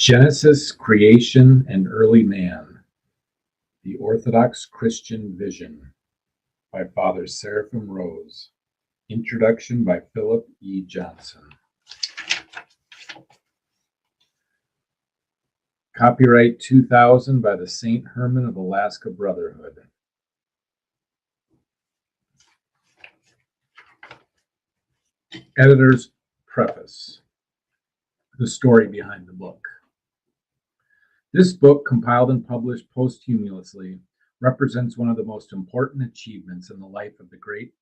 Genesis, Creation, and Early Man, the Orthodox Christian Vision by Father Seraphim Rose. Introduction by Philip E. Johnson. Copyright 2000 by the St. Herman of Alaska Brotherhood. Editor's Preface. The story behind the book. This book, compiled and published posthumously, represents one of the most important achievements in the life of the great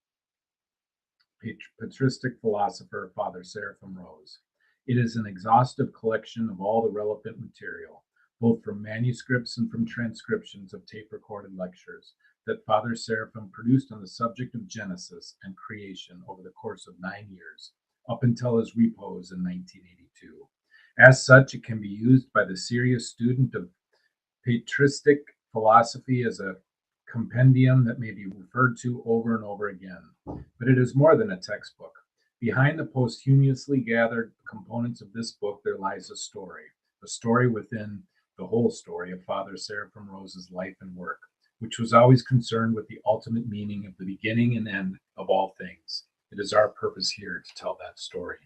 patristic philosopher Father Seraphim Rose. It is an exhaustive collection of all the relevant material, both from manuscripts and from transcriptions of tape-recorded lectures that Father Seraphim produced on the subject of Genesis and creation over the course of 9 years, up until his repose in 1982. As such, it can be used by the serious student of patristic philosophy as a compendium that may be referred to over and over again. But it is more than a textbook. Behind the posthumously gathered components of this book, there lies a story within the whole story of Father Seraphim Rose's life and work, which was always concerned with the ultimate meaning of the beginning and end of all things. It is our purpose here to tell that story.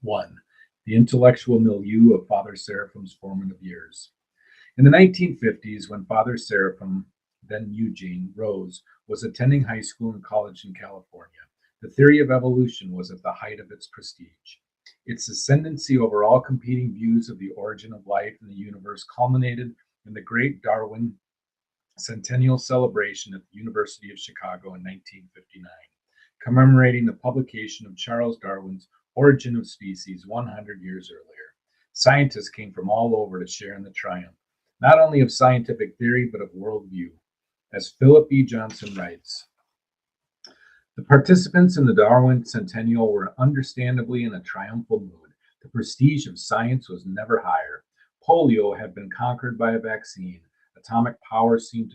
1. The intellectual milieu of Father Seraphim's formative years. In the 1950s, when Father Seraphim, then Eugene, Rose, was attending high school and college in California, the theory of evolution was at the height of its prestige. Its ascendancy over all competing views of the origin of life in the universe culminated in the great Darwin Centennial Celebration at the University of Chicago in 1959, commemorating the publication of Charles Darwin's Origin of Species 100 years earlier. Scientists came from all over to share in the triumph, not only of scientific theory, but of worldview. As Philip E. Johnson writes, the participants in the Darwin Centennial were understandably in a triumphal mood. The prestige of science was never higher. Polio had been conquered by a vaccine. Atomic power seemed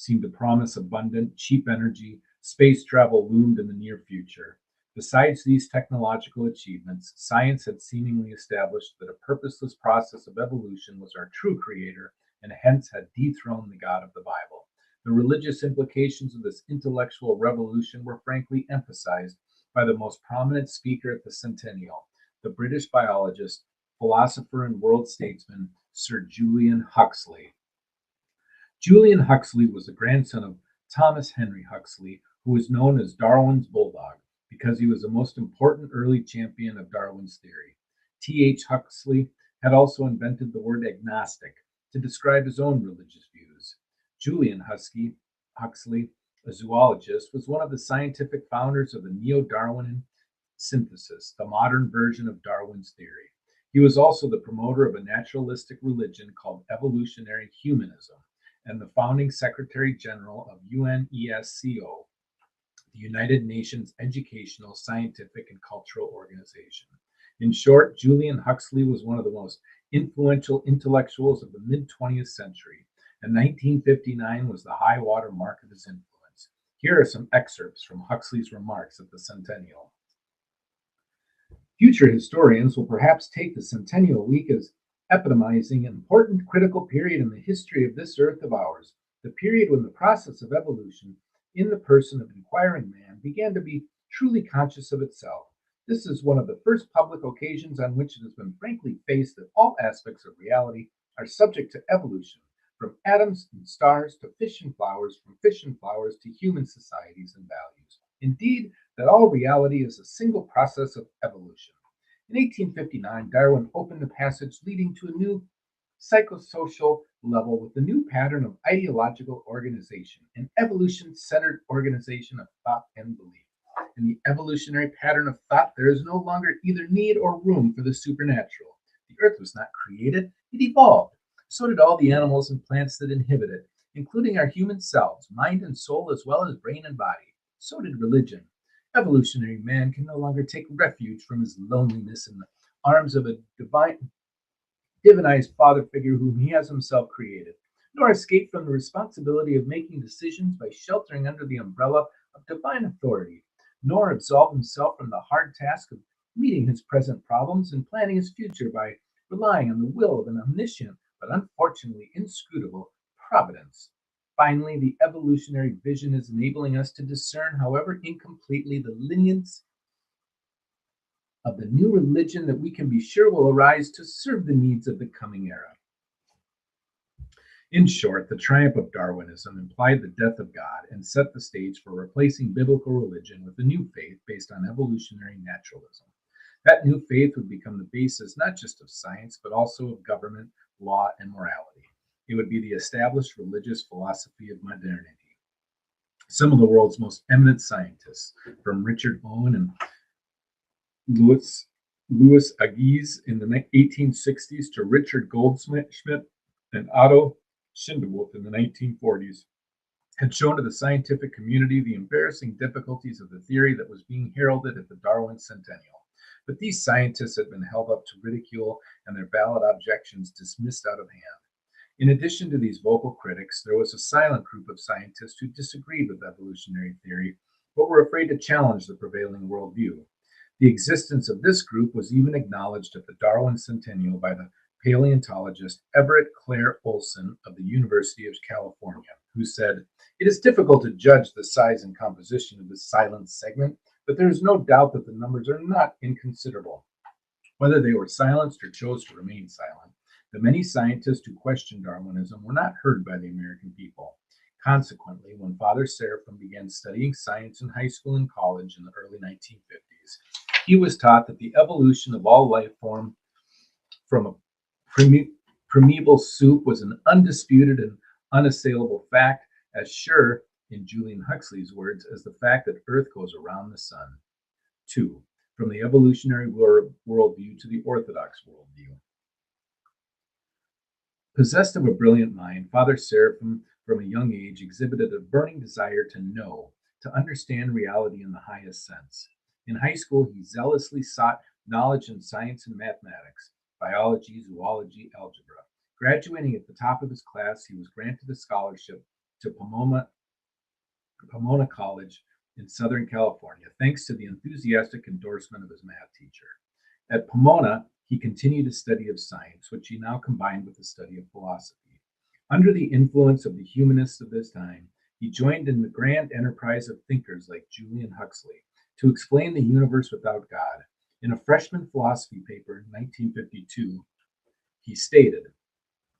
to promise abundant, cheap energy. Space travel loomed in the near future. Besides these technological achievements, science had seemingly established that a purposeless process of evolution was our true creator, and hence had dethroned the God of the Bible. The religious implications of this intellectual revolution were frankly emphasized by the most prominent speaker at the Centennial, the British biologist, philosopher, and world statesman, Sir Julian Huxley. Julian Huxley was the grandson of Thomas Henry Huxley, who was known as Darwin's Bulldog, because he was the most important early champion of Darwin's theory. T.H. Huxley had also invented the word agnostic to describe his own religious views. Julian Huxley, a zoologist, was one of the scientific founders of the neo-Darwinian synthesis, the modern version of Darwin's theory. He was also the promoter of a naturalistic religion called evolutionary humanism, and the founding Secretary General of UNESCO, the United Nations Educational, Scientific, and Cultural Organization. In short, Julian Huxley was one of the most influential intellectuals of the mid-20th century, and 1959 was the high water mark of his influence. Here are some excerpts from Huxley's remarks at the Centennial. Future historians will perhaps take the Centennial Week as epitomizing an important critical period in the history of this earth of ours, the period when the process of evolution in the person of inquiring man began to be truly conscious of itself. This is one of the first public occasions on which it has been frankly faced that all aspects of reality are subject to evolution, from atoms and stars to fish and flowers, from fish and flowers to human societies and values. Indeed, that all reality is a single process of evolution. In 1859, Darwin opened the passage leading to a new psychosocial level with the new pattern of ideological organization, an evolution-centered organization of thought and belief. In the evolutionary pattern of thought, there is no longer either need or room for the supernatural. The earth was not created, it evolved. So did all the animals and plants that inhabit it, including our human selves, mind and soul, as well as brain and body. So did religion. Evolutionary man can no longer take refuge from his loneliness in the arms of a divinized father figure whom he has himself created, nor escape from the responsibility of making decisions by sheltering under the umbrella of divine authority, nor absolve himself from the hard task of meeting his present problems and planning his future by relying on the will of an omniscient but unfortunately inscrutable providence. Finally, the evolutionary vision is enabling us to discern, however incompletely, the lineage of the new religion that we can be sure will arise to serve the needs of the coming era. In short, the triumph of Darwinism implied the death of God and set the stage for replacing biblical religion with a new faith based on evolutionary naturalism. That new faith would become the basis not just of science, but also of government, law, and morality. It would be the established religious philosophy of modernity. Some of the world's most eminent scientists, from Richard Owen and Louis Agassiz in the 1860s to Richard Goldschmidt and Otto Schindewolf in the 1940s, had shown to the scientific community the embarrassing difficulties of the theory that was being heralded at the Darwin Centennial. But these scientists had been held up to ridicule and their valid objections dismissed out of hand. In addition to these vocal critics, there was a silent group of scientists who disagreed with evolutionary theory, but were afraid to challenge the prevailing worldview. The existence of this group was even acknowledged at the Darwin Centennial by the paleontologist Everett Clare Olson of the University of California, who said, "It is difficult to judge the size and composition of this silent segment, but there is no doubt that the numbers are not inconsiderable." Whether they were silenced or chose to remain silent, the many scientists who questioned Darwinism were not heard by the American people. Consequently, when Father Seraphim began studying science in high school and college in the early 1950s, he was taught that the evolution of all life form from a primeval soup was an undisputed and unassailable fact, as sure, in Julian Huxley's words, as the fact that Earth goes around the sun. 2. From the evolutionary worldview to the orthodox worldview. Possessed of a brilliant mind, Father Seraphim, from a young age, exhibited a burning desire to know, to understand reality in the highest sense. In high school, he zealously sought knowledge in science and mathematics, biology, zoology, algebra. Graduating at the top of his class, he was granted a scholarship to Pomona College in Southern California, thanks to the enthusiastic endorsement of his math teacher. At Pomona, he continued a study of science, which he now combined with the study of philosophy. Under the influence of the humanists of this time, he joined in the grand enterprise of thinkers like Julian Huxley to explain the universe without God. In a freshman philosophy paper in 1952, he stated,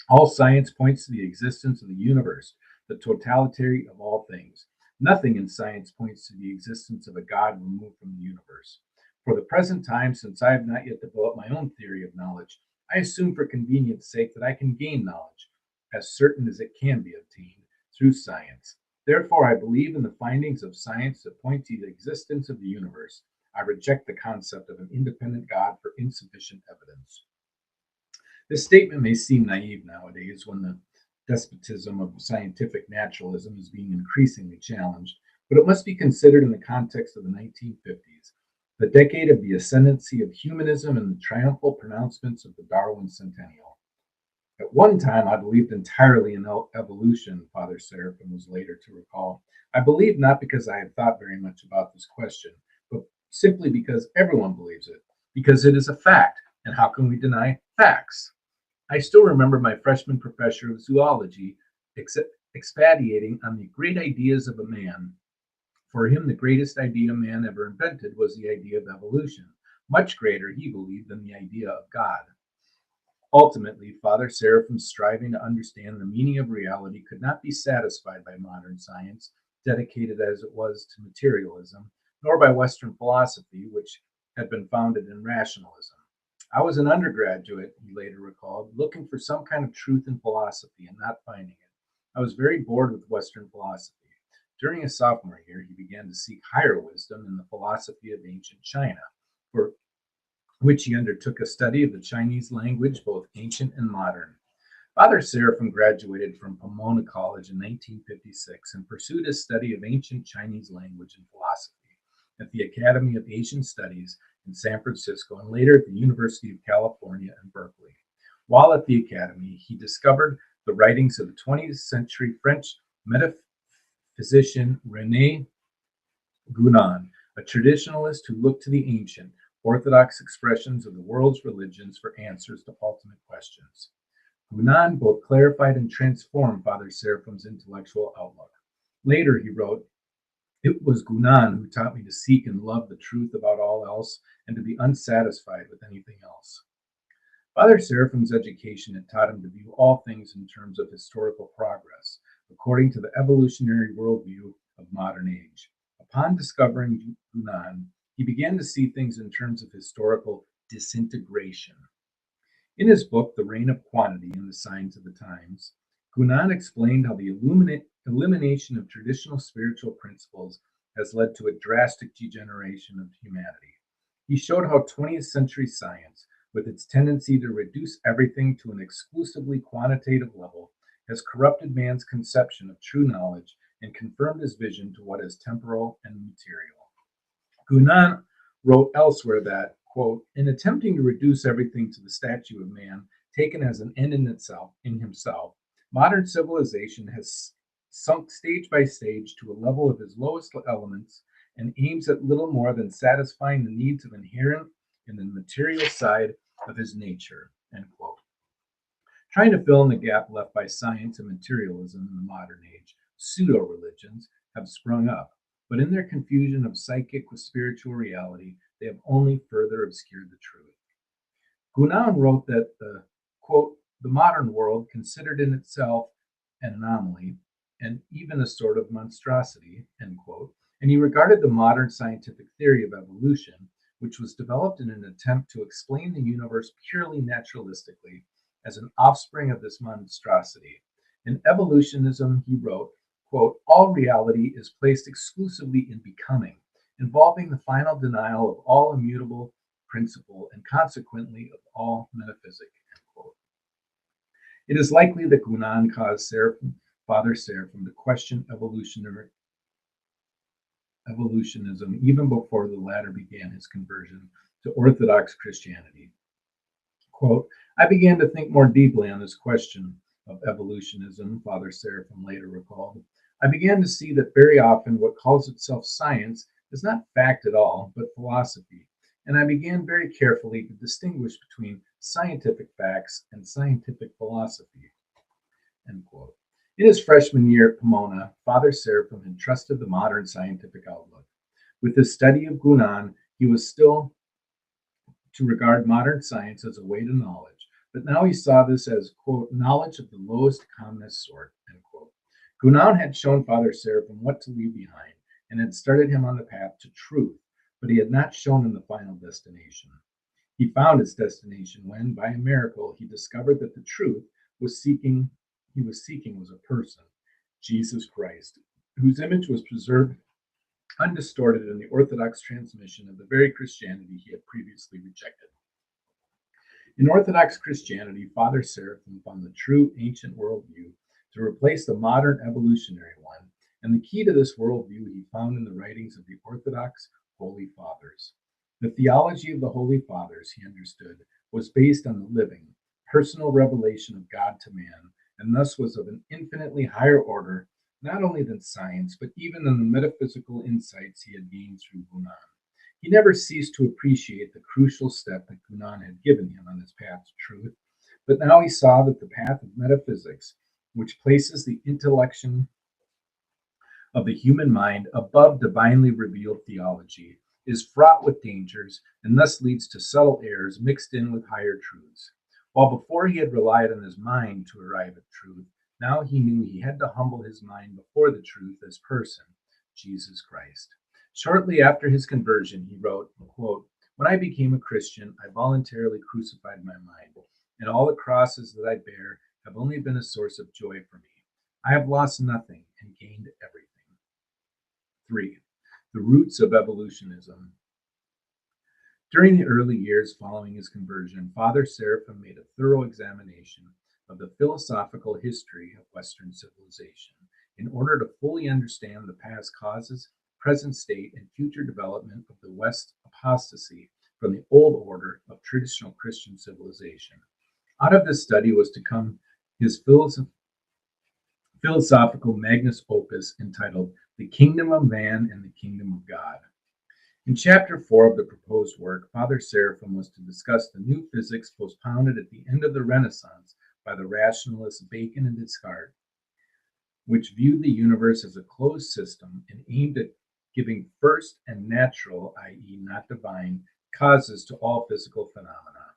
"All science points to the existence of the universe, the totality of all things. Nothing in science points to the existence of a God removed from the universe. For the present time, since I have not yet developed my own theory of knowledge, I assume for convenience sake that I can gain knowledge, as certain as it can be obtained, through science. Therefore, I believe in the findings of science that point to the existence of the universe. I reject the concept of an independent God for insufficient evidence." This statement may seem naive nowadays when the despotism of scientific naturalism is being increasingly challenged, but it must be considered in the context of the 1950s, the decade of the ascendancy of humanism and the triumphal pronouncements of the Darwin Centennial. "At one time, I believed entirely in evolution," Father Seraphim was later to recall. "I believed not because I had thought very much about this question, but simply because everyone believes it, because it is a fact, and how can we deny facts?" I still remember my freshman professor of zoology expatiating on the great ideas of a man. For him, the greatest idea man ever invented was the idea of evolution, much greater, he believed, than the idea of God. Ultimately, Father Seraphim's striving to understand the meaning of reality could not be satisfied by modern science, dedicated as it was to materialism, nor by Western philosophy, which had been founded in rationalism. "I was an undergraduate," he later recalled, "looking for some kind of truth in philosophy and not finding it. I was very bored with Western philosophy. During his sophomore year, he began to seek higher wisdom in the philosophy of ancient China, for which he undertook a study of the Chinese language, both ancient and modern. Father Seraphim graduated from Pomona College in 1956 and pursued his study of ancient Chinese language and philosophy at the Academy of Asian Studies in San Francisco and later at the University of California in Berkeley. While at the Academy, he discovered the writings of the 20th century French metaphysician René Guénon, a traditionalist who looked to the ancient, orthodox expressions of the world's religions for answers to ultimate questions. Gunan both clarified and transformed Father Seraphim's intellectual outlook. Later, he wrote, "It was Gunan who taught me to seek and love the truth about all else and to be unsatisfied with anything else." Father Seraphim's education had taught him to view all things in terms of historical progress, according to the evolutionary worldview of modern age. Upon discovering Gunan, he began to see things in terms of historical disintegration. In his book, The Reign of Quantity and the Signs of the Times, Gunan explained how the elimination of traditional spiritual principles has led to a drastic degeneration of humanity. He showed how 20th century science, with its tendency to reduce everything to an exclusively quantitative level, has corrupted man's conception of true knowledge and confirmed his vision to what is temporal and material. Gunan wrote elsewhere that, quote, "In attempting to reduce everything to the statue of man, taken as an end in himself, modern civilization has sunk stage by stage to a level of his lowest elements and aims at little more than satisfying the needs of inherent in the material side of his nature," end quote. Trying to fill in the gap left by science and materialism in the modern age, pseudo-religions have sprung up, but in their confusion of psychic with spiritual reality, they have only further obscured the truth. Gunan wrote that quote, "the modern world, considered in itself an anomaly and even a sort of monstrosity," end quote, and he regarded the modern scientific theory of evolution, which was developed in an attempt to explain the universe purely naturalistically, as an offspring of this monstrosity. In evolutionism, he wrote, quote, "all reality is placed exclusively in becoming, involving the final denial of all immutable principle and consequently of all metaphysic," end quote. It is likely that Gunan caused Father Seraphim to question evolutionism even before the latter began his conversion to Orthodox Christianity. Quote, "I began to think more deeply on this question of evolutionism," Father Seraphim later recalled. "I began to see that very often what calls itself science is not fact at all, but philosophy, and I began very carefully to distinguish between scientific facts and scientific philosophy," end quote. In his freshman year at Pomona, Father Seraphim had trusted the modern scientific outlook. With his study of Gunan, he was still to regard modern science as a way to knowledge, but now he saw this as, quote, "knowledge of the lowest commonest sort," end quote. Gunan had shown Father Seraphim what to leave behind and had started him on the path to truth, but he had not shown him the final destination. He found his destination when, by a miracle, he discovered that the truth he was seeking was a person, Jesus Christ, whose image was preserved undistorted in the Orthodox transmission of the very Christianity he had previously rejected. In Orthodox Christianity, Father Seraphim found the true ancient worldview to replace the modern evolutionary one, and the key to this worldview he found in the writings of the Orthodox Holy Fathers. The theology of the Holy Fathers, he understood, was based on the living, personal revelation of God to man, and thus was of an infinitely higher order, not only than science, but even than the metaphysical insights he had gained through Gunan. He never ceased to appreciate the crucial step that Gunan had given him on his path to truth, but now he saw that the path of metaphysics, which places the intellection of the human mind above divinely revealed theology, is fraught with dangers and thus leads to subtle errors mixed in with higher truths. While before he had relied on his mind to arrive at truth, now he knew he had to humble his mind before the truth as person, Jesus Christ. Shortly after his conversion, he wrote, quote, "When I became a Christian, I voluntarily crucified my mind, and all the crosses that I bear have only been a source of joy for me. I have lost nothing and gained everything." 3. The roots of evolutionism. During the early years following his conversion, Father Seraphim made a thorough examination of the philosophical history of Western civilization in order to fully understand the past causes, present state, and future development of the West apostasy from the old order of traditional Christian civilization. Out of this study was to come his philosophical magnus opus entitled The Kingdom of Man and the Kingdom of God. In Chapter 4 of the proposed work, Father Seraphim was to discuss the new physics propounded at the end of the Renaissance by the rationalists Bacon and Descartes, which viewed the universe as a closed system and aimed at giving first and natural, i.e., not divine, causes to all physical phenomena.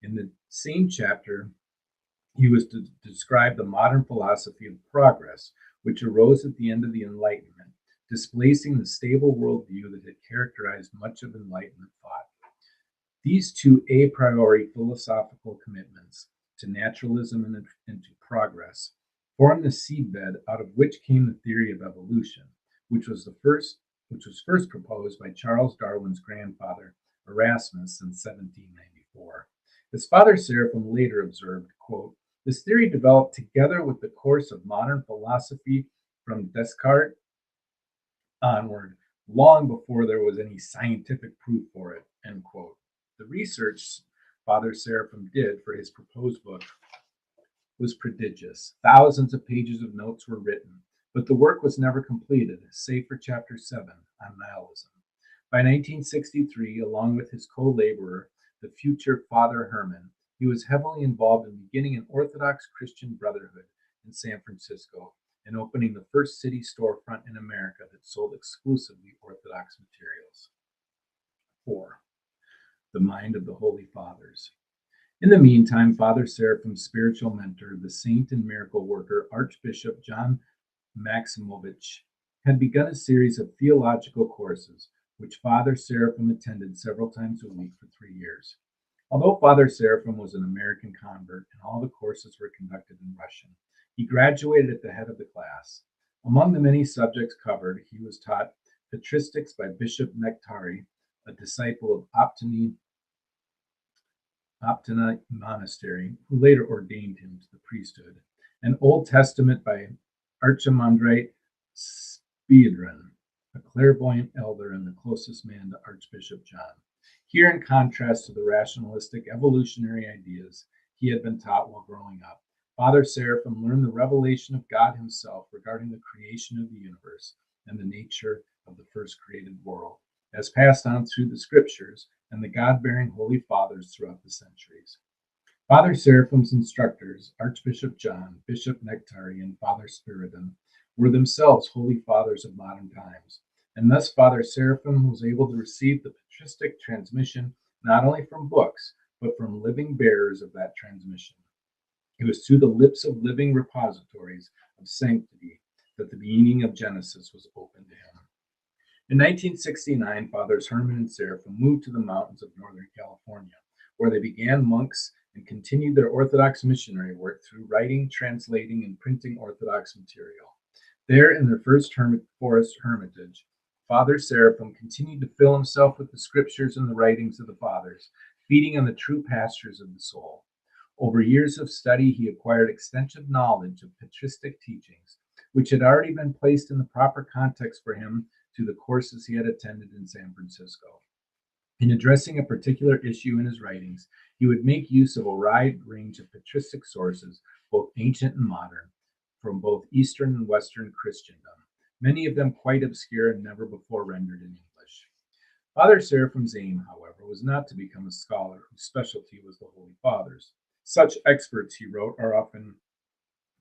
In the same chapter, he was to describe the modern philosophy of progress, which arose at the end of the Enlightenment, displacing the stable worldview that had characterized much of Enlightenment thought. These two a priori philosophical commitments to naturalism and to progress formed the seedbed out of which came the theory of evolution, which was first proposed by Charles Darwin's grandfather, Erasmus, in 1794. As Father Seraphim later observed, quote, this theory developed together with the course of modern philosophy from Descartes onward, long before there was any scientific proof for it, end quote. The research Father Seraphim did for his proposed book was prodigious. Thousands of pages of notes were written, but the work was never completed, save for Chapter 7 on nihilism. By 1963, along with his co-laborer, the future Father Herman, he was heavily involved in beginning an Orthodox Christian Brotherhood in San Francisco and opening the first city storefront in America that sold exclusively Orthodox materials. 4. The mind of the Holy Fathers. In the meantime, Father Seraphim's spiritual mentor, the saint and miracle worker, Archbishop John Maximovich, had begun a series of theological courses, which Father Seraphim attended several times a week for 3 years. Although Father Seraphim was an American convert and all the courses were conducted in Russian, he graduated at the head of the class. Among the many subjects covered, he was taught patristics by Bishop Nectari, a disciple of Optina Monastery, who later ordained him to the priesthood, and Old Testament by Archimandrite Spiedron, a clairvoyant elder and the closest man to Archbishop John. Here, in contrast to the rationalistic evolutionary ideas he had been taught while growing up, Father Seraphim learned the revelation of God himself regarding the creation of the universe and the nature of the first created world, as passed on through the scriptures and the God-bearing Holy Fathers throughout the centuries. Father Seraphim's instructors, Archbishop John, Bishop Nectari, and Father Spiridon, were themselves Holy Fathers of modern times, and thus Father Seraphim was able to receive the patristic transmission not only from books, but from living bearers of that transmission. It was through the lips of living repositories of sanctity that the meaning of Genesis was opened to him. In 1969, Fathers Herman and Seraphim moved to the mountains of Northern California, where they began monks and continued their Orthodox missionary work through writing, translating, and printing Orthodox material. There, in their first forest hermitage, Father Seraphim continued to fill himself with the scriptures and the writings of the Fathers, feeding on the true pastures of the soul. Over years of study, he acquired extensive knowledge of patristic teachings, which had already been placed in the proper context for him through the courses he had attended in San Francisco. In addressing a particular issue in his writings, he would make use of a wide range of patristic sources, both ancient and modern, from both Eastern and Western Christendom, many of them quite obscure and never before rendered in English. Father Seraphim's aim, however, was not to become a scholar whose specialty was the Holy Fathers. Such experts, he wrote, are often,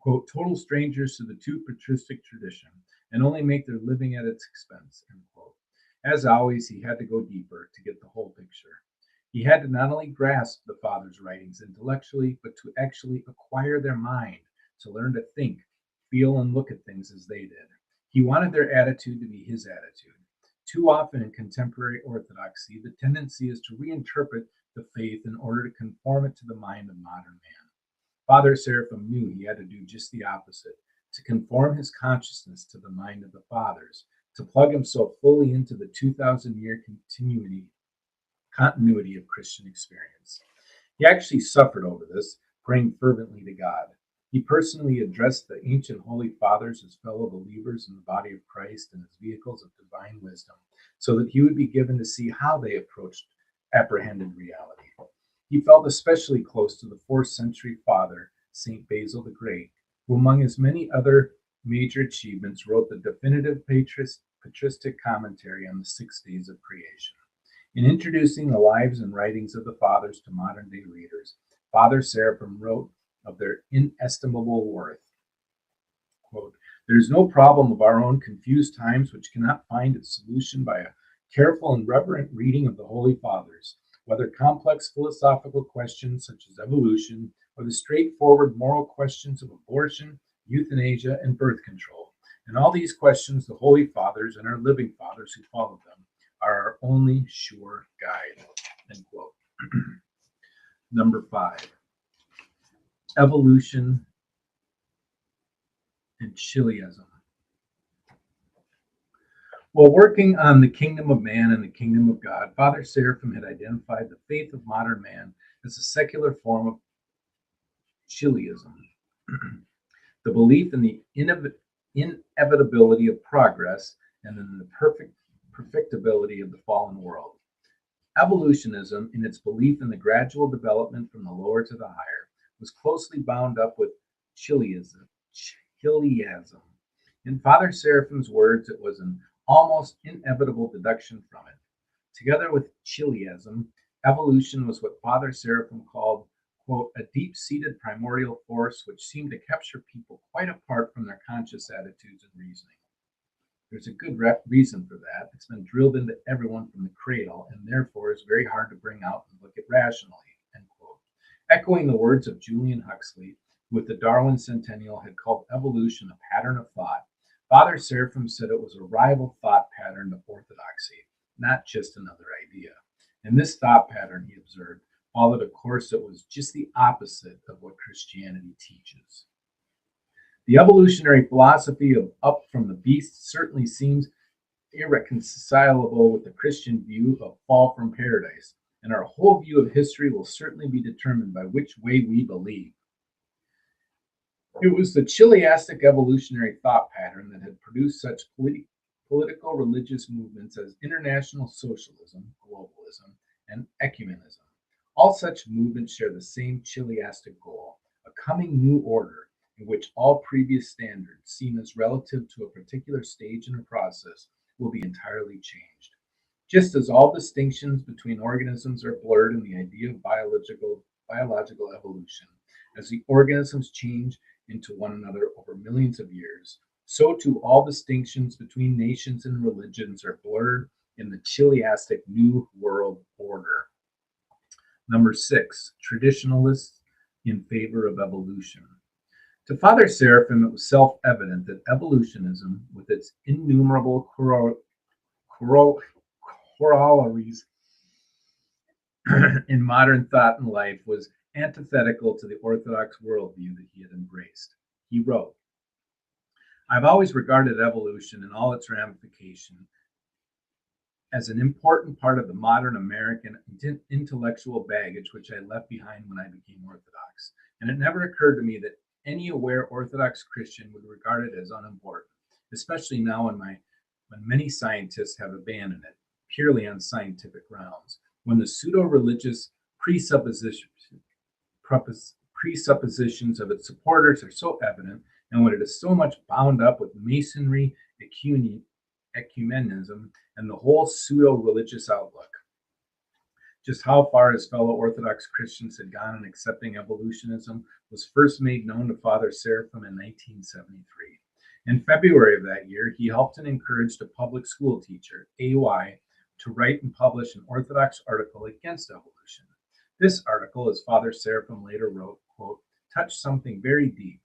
quote, total strangers to the true patristic tradition and only make their living at its expense, end quote. As always, he had to go deeper to get the whole picture. He had to not only grasp the Fathers' writings intellectually, but to actually acquire their mind, to learn to think, feel, and look at things as they did. He wanted their attitude to be his attitude. Too often in contemporary orthodoxy, the tendency is to reinterpret the faith in order to conform it to the mind of modern man. Father Seraphim knew he had to do just the opposite, to conform his consciousness to the mind of the Fathers, to plug himself fully into the 2,000-year continuity of Christian experience. He actually suffered over this, praying fervently to God. He personally addressed the ancient Holy Fathers as fellow believers in the body of Christ and as vehicles of divine wisdom, so that he would be given to see how they approached apprehended reality. He felt especially close to the 4th century Father, St. Basil the Great, who among his many other major achievements wrote the definitive patristic commentary on the 6 days of creation. In introducing the lives and writings of the fathers to modern day readers, Father Seraphim wrote of their inestimable worth. Quote, "There is no problem of our own confused times which cannot find its solution by a careful and reverent reading of the Holy Fathers, whether complex philosophical questions such as evolution or the straightforward moral questions of abortion, euthanasia, and birth control. In all these questions, the Holy Fathers and our living fathers who follow them are our only sure guide." End quote. Number 5, evolution and Chiliasm. While working on the kingdom of man and the kingdom of God, Father Seraphim had identified the faith of modern man as a secular form of Chiliasm, the belief in the inevitability of progress and in the perfectibility of the fallen world. Evolutionism, in its belief in the gradual development from the lower to the higher, was closely bound up with Chiliasm. In Father Seraphim's words, it was an almost inevitable deduction from it. Together with Chiliasm, evolution was what Father Seraphim called, quote, "a deep-seated primordial force which seemed to capture people quite apart from their conscious attitudes and reasoning." There's a good reason for that. It's been drilled into everyone from the cradle and therefore is very hard to bring out and look at rationally, end quote. Echoing the words of Julian Huxley, who at the Darwin Centennial had called evolution a pattern of thought, Father Seraphim said it was a rival thought pattern to orthodoxy, not just another idea. And this thought pattern, he observed, followed a course that was just the opposite of what Christianity teaches. The evolutionary philosophy of up from the beast certainly seems irreconcilable with the Christian view of fall from paradise, and our whole view of history will certainly be determined by which way we believe. It was the Chiliastic evolutionary thought pattern that had produced such political religious movements as international socialism, globalism, and ecumenism. All such movements share the same Chiliastic goal, a coming new order in which all previous standards seen as relative to a particular stage in a process will be entirely changed. Just as all distinctions between organisms are blurred in the idea of biological evolution, as the organisms change into one another over millions of years, so too all distinctions between nations and religions are blurred in the Chiliastic New World Order. Number 6, traditionalists in favor of evolution. To Father Seraphim, it was self-evident that evolutionism, with its innumerable corollaries in modern thought and life, was antithetical to the Orthodox worldview that he had embraced. He wrote, "I've always regarded evolution and all its ramifications as an important part of the modern American intellectual baggage which I left behind when I became Orthodox, and it never occurred to me that any aware Orthodox Christian would regard it as unimportant, especially now when many scientists have abandoned it, purely on scientific grounds, when the pseudo-religious presuppositions of its supporters are so evident, and when it is so much bound up with Masonry, ecumenism, and the whole pseudo-religious outlook." Just how far his fellow Orthodox Christians had gone in accepting evolutionism was first made known to Father Seraphim in 1973. In February of that year, he helped and encouraged a public school teacher, AY, to write and publish an Orthodox article against evolution. This article, as Father Seraphim later wrote, quote, "touched something very deep,"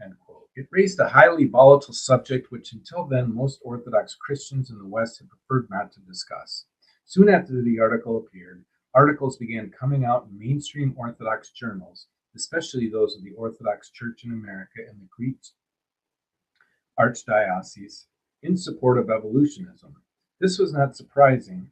end quote. It raised a highly volatile subject which until then most Orthodox Christians in the West had preferred not to discuss. Soon after the article appeared, articles began coming out in mainstream Orthodox journals, especially those of the Orthodox Church in America and the Greek Archdiocese, in support of evolutionism. This was not surprising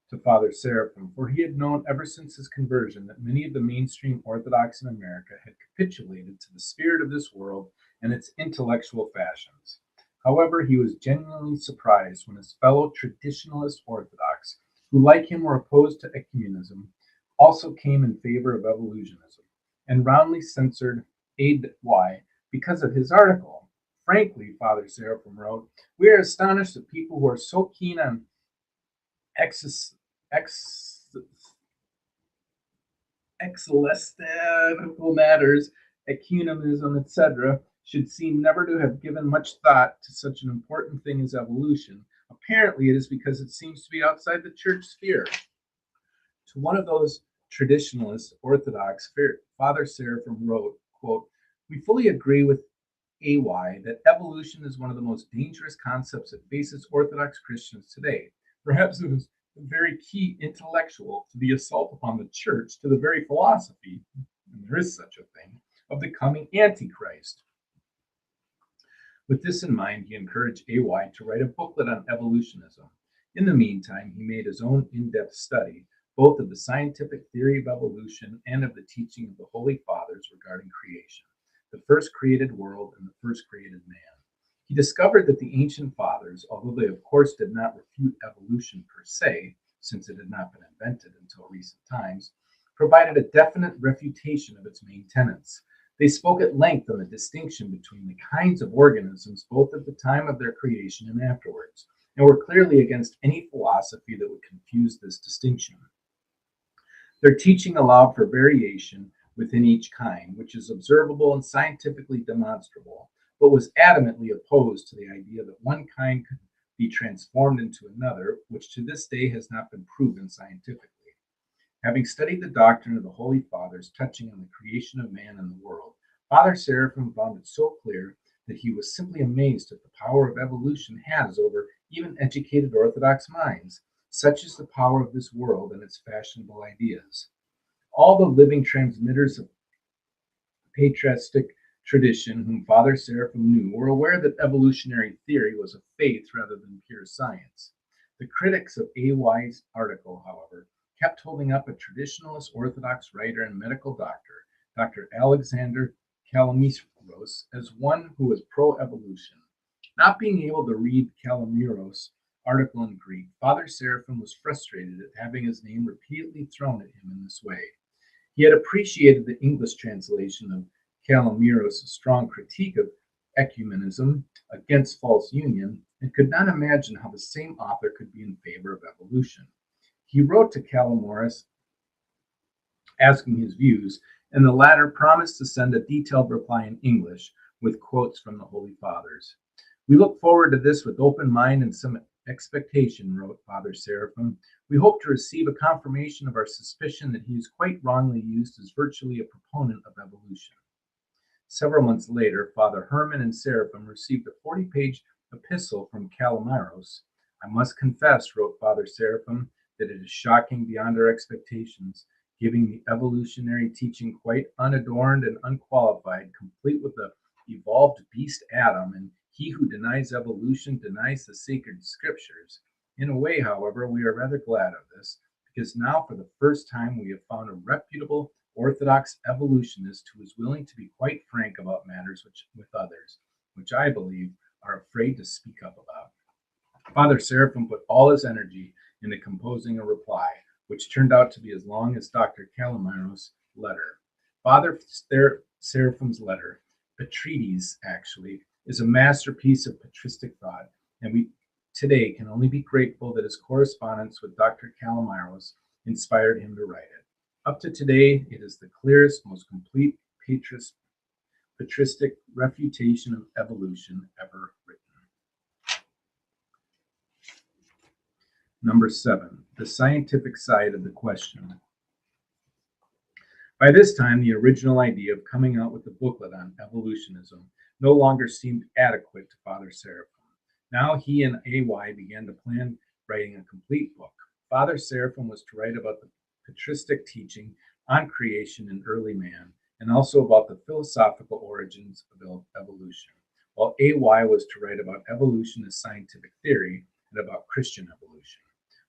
to Father Seraphim, for he had known ever since his conversion that many of the mainstream Orthodox in America had capitulated to the spirit of this world and its intellectual fashions. However, he was genuinely surprised when his fellow traditionalist Orthodox, who like him were opposed to ecumenism, also came in favor of evolutionism, and roundly censored AY because of his article. Frankly, Father Seraphim wrote, we are astonished that people who are so keen on ex- ex- excelestial matters, ecumenism, etc., should seem never to have given much thought to such an important thing as evolution. Apparently, it is because it seems to be outside the church sphere. To one of those traditionalist Orthodox, Father Seraphim wrote, quote, we fully agree with AY that evolution is one of the most dangerous concepts that faces Orthodox Christians today. Perhaps it was the very key intellectual to the assault upon the church, to the very philosophy, and there is such a thing, of the coming Antichrist. With this in mind, he encouraged AY to write a booklet on evolutionism. In the meantime, he made his own in-depth study, both of the scientific theory of evolution and of the teaching of the Holy Fathers regarding creation, the first created world and the first created man. He discovered that the ancient fathers, although they of course did not refute evolution per se, since it had not been invented until recent times, provided a definite refutation of its main tenets. They spoke at length on the distinction between the kinds of organisms both at the time of their creation and afterwards, and were clearly against any philosophy that would confuse this distinction. Their teaching allowed for variation within each kind, which is observable and scientifically demonstrable, but was adamantly opposed to the idea that one kind could be transformed into another, which to this day has not been proven scientifically. Having studied the doctrine of the Holy Fathers touching on the creation of man and the world, Father Seraphim found it so clear that he was simply amazed at the power of evolution has over even educated Orthodox minds. Such is the power of this world and its fashionable ideas. All the living transmitters of patristic tradition whom Father Seraphim knew were aware that evolutionary theory was a faith rather than pure science. The critics of AY's article, however, kept holding up a traditionalist Orthodox writer and medical doctor, Dr. Alexander Kalamiros, as one who was pro-evolution. Not being able to read Kalamiros' article in Greek, Father Seraphim was frustrated at having his name repeatedly thrown at him in this way. He had appreciated the English translation of Kalamiros' strong critique of ecumenism against false union, and could not imagine how the same author could be in favor of evolution. He wrote to Kalamiros asking his views, and the latter promised to send a detailed reply in English with quotes from the Holy Fathers. We look forward to this with open mind and some expectation, wrote Father Seraphim. We hope to receive a confirmation of our suspicion that he is quite wrongly used as virtually a proponent of evolution. Several months later, Father Herman and Seraphim received a 40-page epistle from Kalamiros. I must confess, wrote Father Seraphim, that it is shocking beyond our expectations, giving the evolutionary teaching quite unadorned and unqualified, complete with the evolved beast Adam, and he who denies evolution denies the sacred scriptures. In a way, however, we are rather glad of this, because now for the first time we have found a reputable Orthodox evolutionist who is willing to be quite frank about matters with others, which I believe are afraid to speak up about. Father Seraphim put all his energy into composing a reply, which turned out to be as long as Dr. Kalamiros' letter. Father Seraphim's letter, a treatise actually, is a masterpiece of patristic thought, and we today can only be grateful that his correspondence with Dr. Kalamiros inspired him to write it. Up to today, it is the clearest, most complete patristic refutation of evolution ever written. Number 7, the scientific side of the question. By this time, the original idea of coming out with a booklet on evolutionism no longer seemed adequate to Father Seraphim. Now he and AY began to plan writing a complete book. Father Seraphim was to write about the patristic teaching on creation and early man, and also about the philosophical origins of evolution, while AY was to write about evolution as scientific theory and about Christian evolution.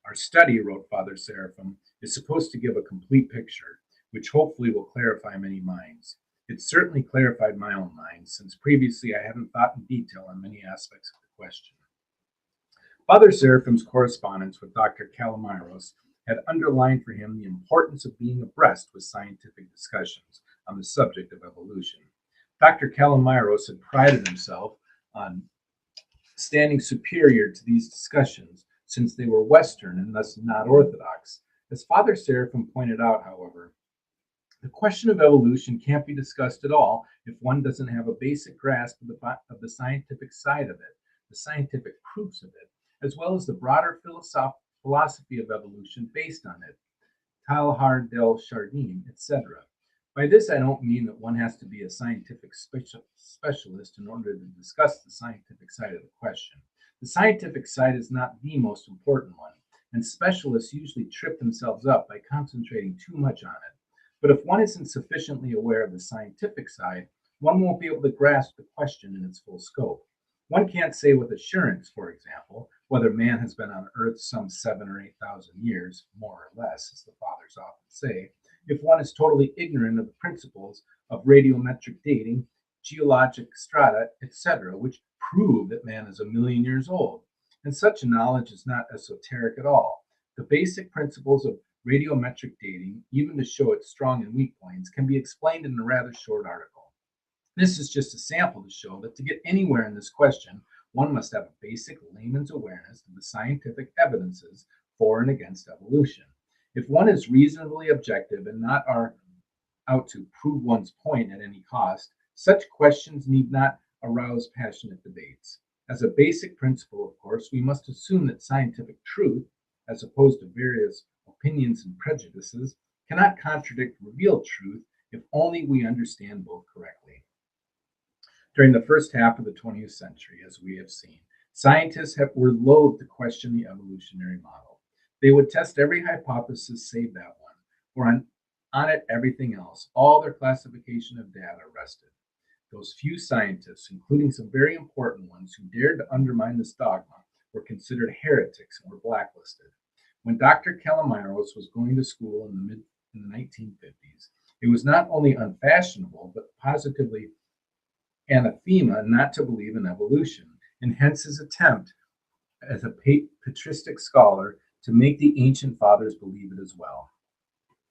Our study, wrote Father Seraphim, is supposed to give a complete picture, which hopefully will clarify many minds. It certainly clarified my own mind, since previously I hadn't thought in detail on many aspects of the question. Father Seraphim's correspondence with Dr. Kalamiros had underlined for him the importance of being abreast with scientific discussions on the subject of evolution. Dr. Kalamiros had prided himself on standing superior to these discussions, since they were Western and thus not Orthodox. As Father Seraphim pointed out, however, the question of evolution can't be discussed at all if one doesn't have a basic grasp of the scientific side of it, the scientific proofs of it, as well as the broader philosophy of evolution based on it, Teilhard del Chardin, etc. By this, I don't mean that one has to be a scientific specialist in order to discuss the scientific side of the question. The scientific side is not the most important one, and specialists usually trip themselves up by concentrating too much on it. But if one isn't sufficiently aware of the scientific side, one won't be able to grasp the question in its full scope. One can't say with assurance, for example, whether man has been on Earth some 7 or 8,000 years, more or less, as the fathers often say, if one is totally ignorant of the principles of radiometric dating, geologic strata, etc., which prove that man is 1,000,000 years old. And such knowledge is not esoteric at all. The basic principles of radiometric dating, even to show its strong and weak points, can be explained in a rather short article. This is just a sample to show that to get anywhere in this question, one must have a basic layman's awareness of the scientific evidences for and against evolution. If one is reasonably objective and not out to prove one's point at any cost, such questions need not arouse passionate debates. As a basic principle, of course, we must assume that scientific truth, as opposed to various opinions and prejudices, cannot contradict revealed truth if only we understand both correctly. During the first half of the 20th century, as we have seen, scientists were loath to question the evolutionary model. They would test every hypothesis save that one, or on it everything else. All their classification of data rested. Those few scientists, including some very important ones who dared to undermine this dogma, were considered heretics and were blacklisted. When Dr. Calamiros was going to school in the 1950s, it was not only unfashionable, but positively anathema not to believe in evolution, and hence his attempt as a patristic scholar to make the ancient fathers believe it as well.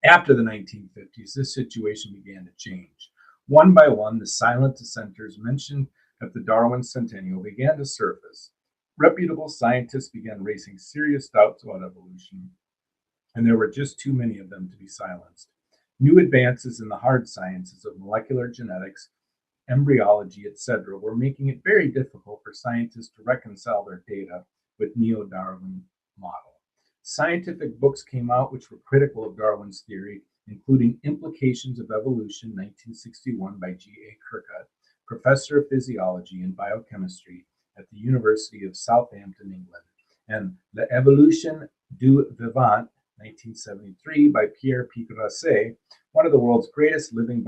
After the 1950s, this situation began to change. One by one, the silent dissenters mentioned at the Darwin Centennial began to surface. Reputable scientists began raising serious doubts about evolution, and there were just too many of them to be silenced. New advances in the hard sciences of molecular genetics, embryology, etc., were making it very difficult for scientists to reconcile their data with neo-Darwin model. Scientific books came out which were critical of Darwin's theory, including Implications of Evolution, 1961, by G.A. Kirkut, professor of physiology and biochemistry at the University of Southampton, England, and L'Évolution du Vivant, 1973, by Pierre P. Grasset, one of the world's greatest living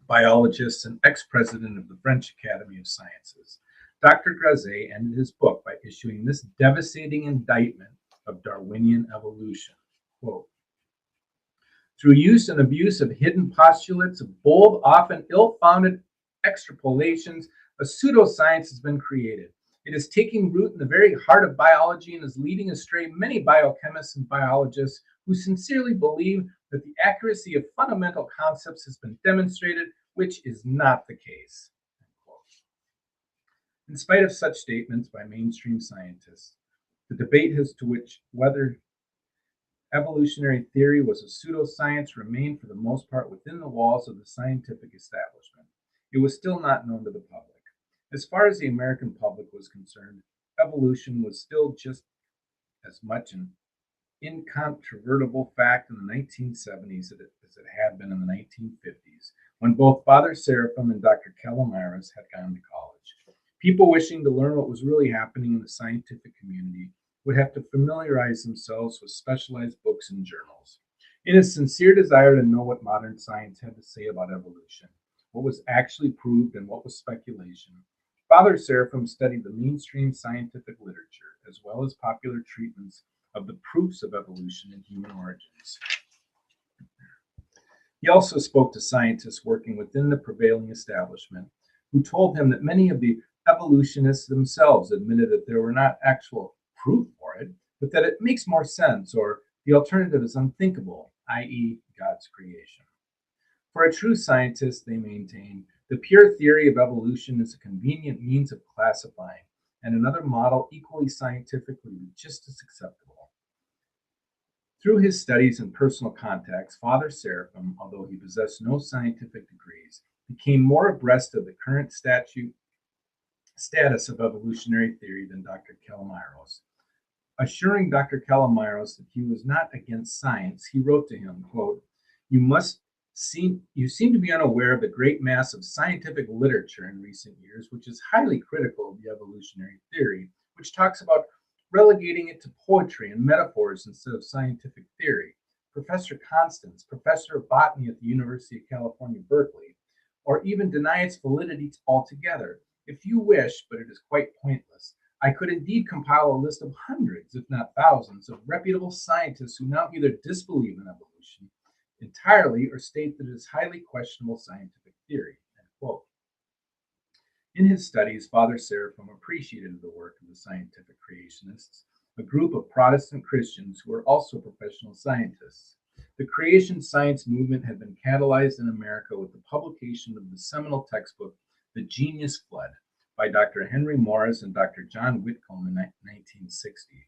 biologists and ex-president of the French Academy of Sciences. Dr. Grasset ended his book by issuing this devastating indictment of Darwinian evolution. Quote, through use and abuse of hidden postulates, of bold, often ill-founded extrapolations, a pseudoscience has been created. It is taking root in the very heart of biology and is leading astray many biochemists and biologists who sincerely believe that the accuracy of fundamental concepts has been demonstrated, which is not the case. In spite of such statements by mainstream scientists, the debate as to whether evolutionary theory was a pseudoscience remained for the most part within the walls of the scientific establishment. It was still not known to the public. As far as the American public was concerned, evolution was still just as much an incontrovertible fact in the 1970s as it had been in the 1950s, when both Father Seraphim and Dr. Calamiros had gone to college. People wishing to learn what was really happening in the scientific community would have to familiarize themselves with specialized books and journals. In his sincere desire to know what modern science had to say about evolution, what was actually proved and what was speculation, Father Seraphim studied the mainstream scientific literature as well as popular treatments of the proofs of evolution and human origins. He also spoke to scientists working within the prevailing establishment who told him that many of the evolutionists themselves admitted that there were not actual proof for it, but that it makes more sense, or the alternative is unthinkable, i.e., God's creation. For a true scientist, they maintain, The pure theory of evolution is a convenient means of classifying, and another model equally scientific would be just as acceptable. Through his studies and personal contacts, Father Seraphim, although he possessed no scientific degrees, became more abreast of the current status of evolutionary theory than Dr. Calamiros. Assuring Dr. Calamiros that he was not against science, he wrote to him, quote, you seem to be unaware of the great mass of scientific literature in recent years, which is highly critical of the evolutionary theory, which talks about relegating it to poetry and metaphors instead of scientific theory. Professor Constance, professor of botany at the University of California, Berkeley, or even deny its validity altogether. If you wish, but it is quite pointless, I could indeed compile a list of hundreds, if not thousands, of reputable scientists who now either disbelieve in evolution entirely or state that it is highly questionable scientific theory. End quote. In his studies, Father Seraphim appreciated the work of the scientific creationists, a group of Protestant Christians who were also professional scientists. The creation science movement had been catalyzed in America with the publication of the seminal textbook, The Genius Flood, by Dr. Henry Morris and Dr. John Whitcomb in 1960,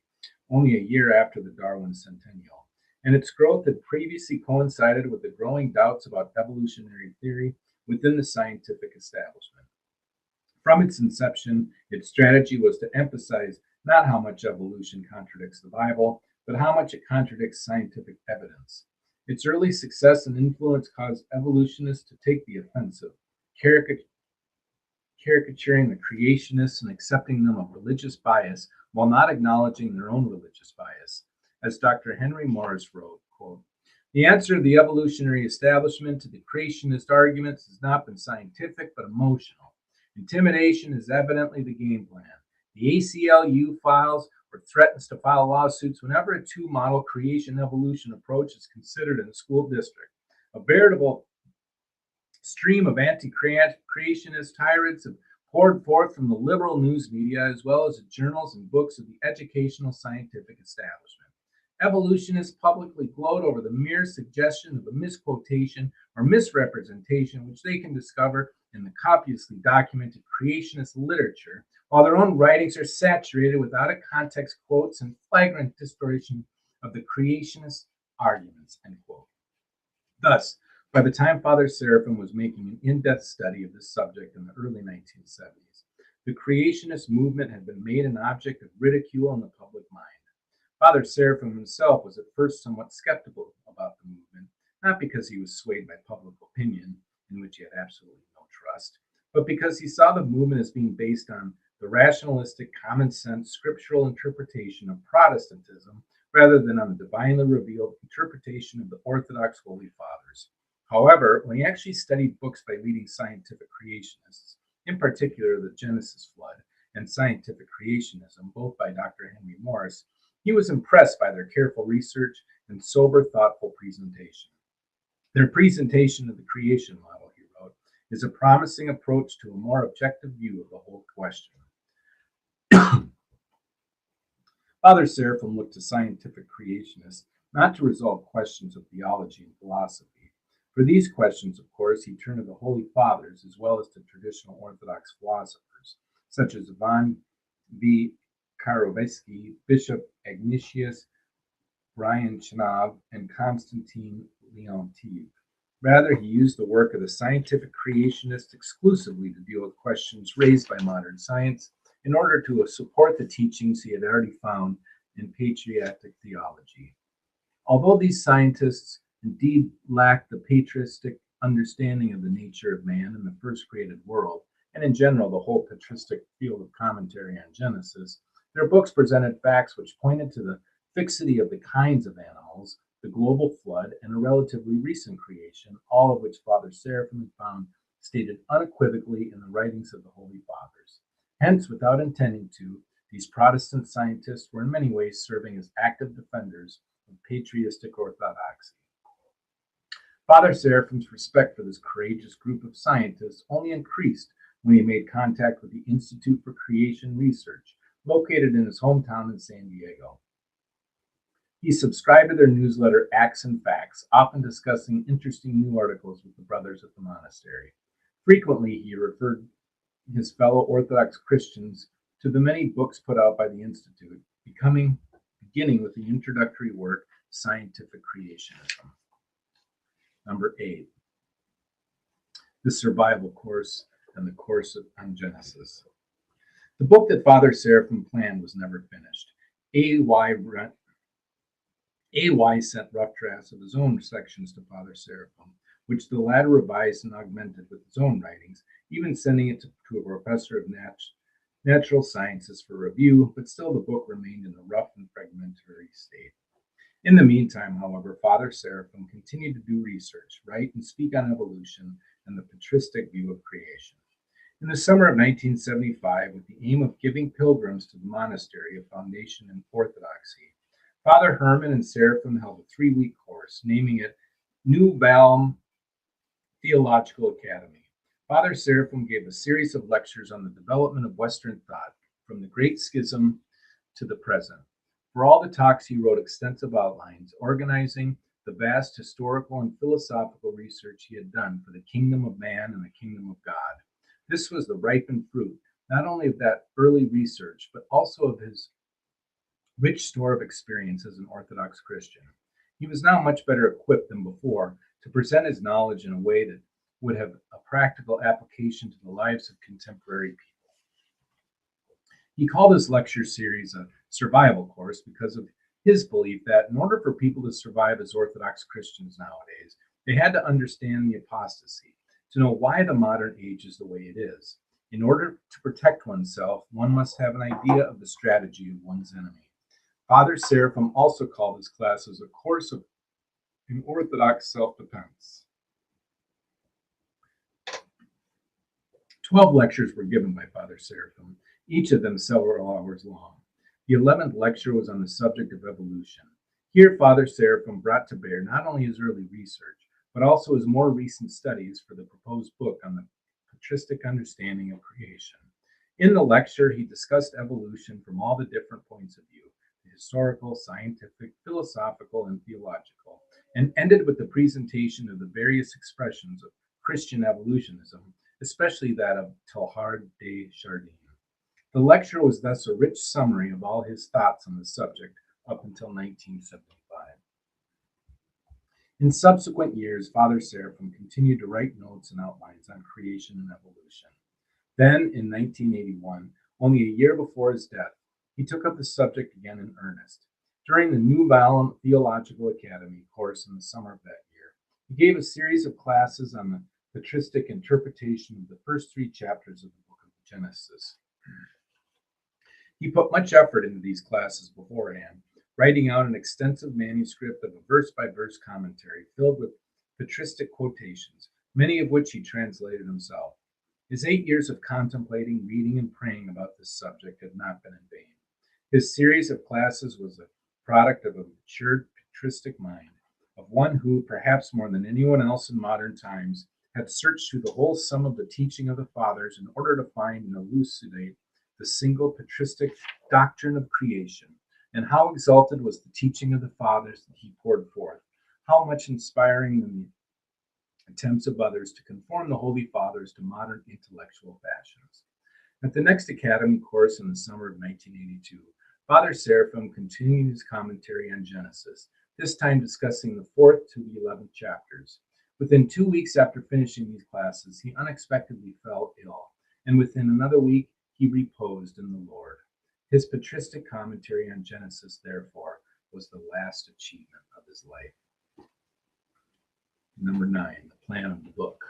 only a year after the Darwin centennial. And its growth had previously coincided with the growing doubts about evolutionary theory within the scientific establishment. From its inception, its strategy was to emphasize not how much evolution contradicts the Bible, but how much it contradicts scientific evidence. Its early success and influence caused evolutionists to take the offensive, caricaturing the creationists and accepting them of religious bias while not acknowledging their own religious bias. As Dr. Henry Morris wrote, quote, the answer of the evolutionary establishment to the creationist arguments has not been scientific but emotional. Intimidation is evidently the game plan. The ACLU files or threatens to file lawsuits whenever a two-model creation-evolution approach is considered in a school district. A veritable stream of anti-creationist tirades have poured forth from the liberal news media as well as the journals and books of the educational scientific establishment. Evolutionists publicly gloat over the mere suggestion of a misquotation or misrepresentation which they can discover in the copiously documented creationist literature, while their own writings are saturated with out-of-context quotes and flagrant distortion of the creationist arguments, end quote. Thus, by the time Father Seraphim was making an in-depth study of this subject in the early 1970s, the creationist movement had been made an object of ridicule in the public mind. Father Seraphim himself was at first somewhat skeptical about the movement, not because he was swayed by public opinion, in which he had absolutely no trust, but because he saw the movement as being based on the rationalistic, common sense, scriptural interpretation of Protestantism rather than on the divinely revealed interpretation of the Orthodox Holy Fathers. However, when he actually studied books by leading scientific creationists, in particular the Genesis Flood and Scientific Creationism, both by Dr. Henry Morris, he was impressed by their careful research and sober, thoughtful presentation. Their presentation of the creation model, he wrote, is a promising approach to a more objective view of the whole question. Father Seraphim looked to scientific creationists not to resolve questions of theology and philosophy. For these questions, of course, he turned to the Holy Fathers as well as to traditional Orthodox philosophers, such as Ivan V. Karovsky, Bishop Ignatius Brian Chenov, and Constantine Leontiev. Rather, he used the work of the scientific creationists exclusively to deal with questions raised by modern science in order to support the teachings he had already found in patriotic theology. Although these scientists indeed lacked the patristic understanding of the nature of man and the first created world, and in general the whole patristic field of commentary on Genesis, their books presented facts which pointed to the fixity of the kinds of animals, the global flood, and a relatively recent creation, all of which Father Seraphim found stated unequivocally in the writings of the Holy Fathers. Hence, without intending to, these Protestant scientists were in many ways serving as active defenders of patristic orthodoxy. Father Seraphim's respect for this courageous group of scientists only increased when he made contact with the Institute for Creation Research, located in his hometown in San Diego. He subscribed to their newsletter, Acts and Facts, often discussing interesting new articles with the brothers at the monastery. Frequently, he referred his fellow Orthodox Christians to the many books put out by the Institute, beginning with the introductory work, Scientific Creationism. Number 8, The Survival Course and the Course on Genesis. The book that Father Seraphim planned was never finished. A.Y. sent rough drafts of his own sections to Father Seraphim, which the latter revised and augmented with his own writings, even sending it to a professor of natural sciences for review, but still the book remained in a rough and fragmentary state. In the meantime, however, Father Seraphim continued to do research, write, and speak on evolution and the patristic view of creation. In the summer of 1975, with the aim of giving pilgrims to the monastery a foundation in orthodoxy, Father Herman and Seraphim held a 3-week course, naming it New Balm Theological Academy. Father Seraphim gave a series of lectures on the development of Western thought, from the Great Schism to the present. For all the talks, he wrote extensive outlines, organizing the vast historical and philosophical research he had done for the kingdom of man and the kingdom of God. This was the ripened fruit, not only of that early research, but also of his rich store of experience as an Orthodox Christian. He was now much better equipped than before to present his knowledge in a way that would have a practical application to the lives of contemporary people. He called his lecture series a survival course because of his belief that in order for people to survive as Orthodox Christians nowadays, they had to understand the apostasy, to know why the modern age is the way it is. In order to protect oneself, one must have an idea of the strategy of one's enemy. Father Seraphim also called his classes a course in Orthodox self-defense. 12 lectures were given by Father Seraphim, each of them several hours long. The 11th lecture was on the subject of evolution. Here, Father Seraphim brought to bear not only his early research, but also his more recent studies for the proposed book on the patristic understanding of creation. In the lecture, he discussed evolution from all the different points of view, the historical, scientific, philosophical, and theological, and ended with the presentation of the various expressions of Christian evolutionism, especially that of Teilhard de Chardin. The lecture was thus a rich summary of all his thoughts on the subject up until 1975. In subsequent years, Father Seraphim continued to write notes and outlines on creation and evolution. Then, in 1981, only a year before his death, he took up the subject again in earnest. During the New Balm Theological Academy course in the summer of that year, he gave a series of classes on the patristic interpretation of the first 3 chapters of the book of Genesis. He put much effort into these classes beforehand, writing out an extensive manuscript of a verse-by-verse commentary filled with patristic quotations, many of which he translated himself. His 8 years of contemplating, reading, and praying about this subject had not been in vain. His series of classes was a product of a matured patristic mind, of one who, perhaps more than anyone else in modern times, had searched through the whole sum of the teaching of the Fathers in order to find and elucidate the single patristic doctrine of creation. And how exalted was the teaching of the Fathers that he poured forth, how much inspiring than the attempts of others to conform the Holy Fathers to modern intellectual fashions. At the next Academy course in the summer of 1982, Father Seraphim continued his commentary on Genesis, this time discussing the 4th to the 11th chapters. Within 2 weeks after finishing these classes, he unexpectedly fell ill, and within another week, he reposed in the Lord. His patristic commentary on Genesis, therefore, was the last achievement of his life. Number 9, the plan of the book.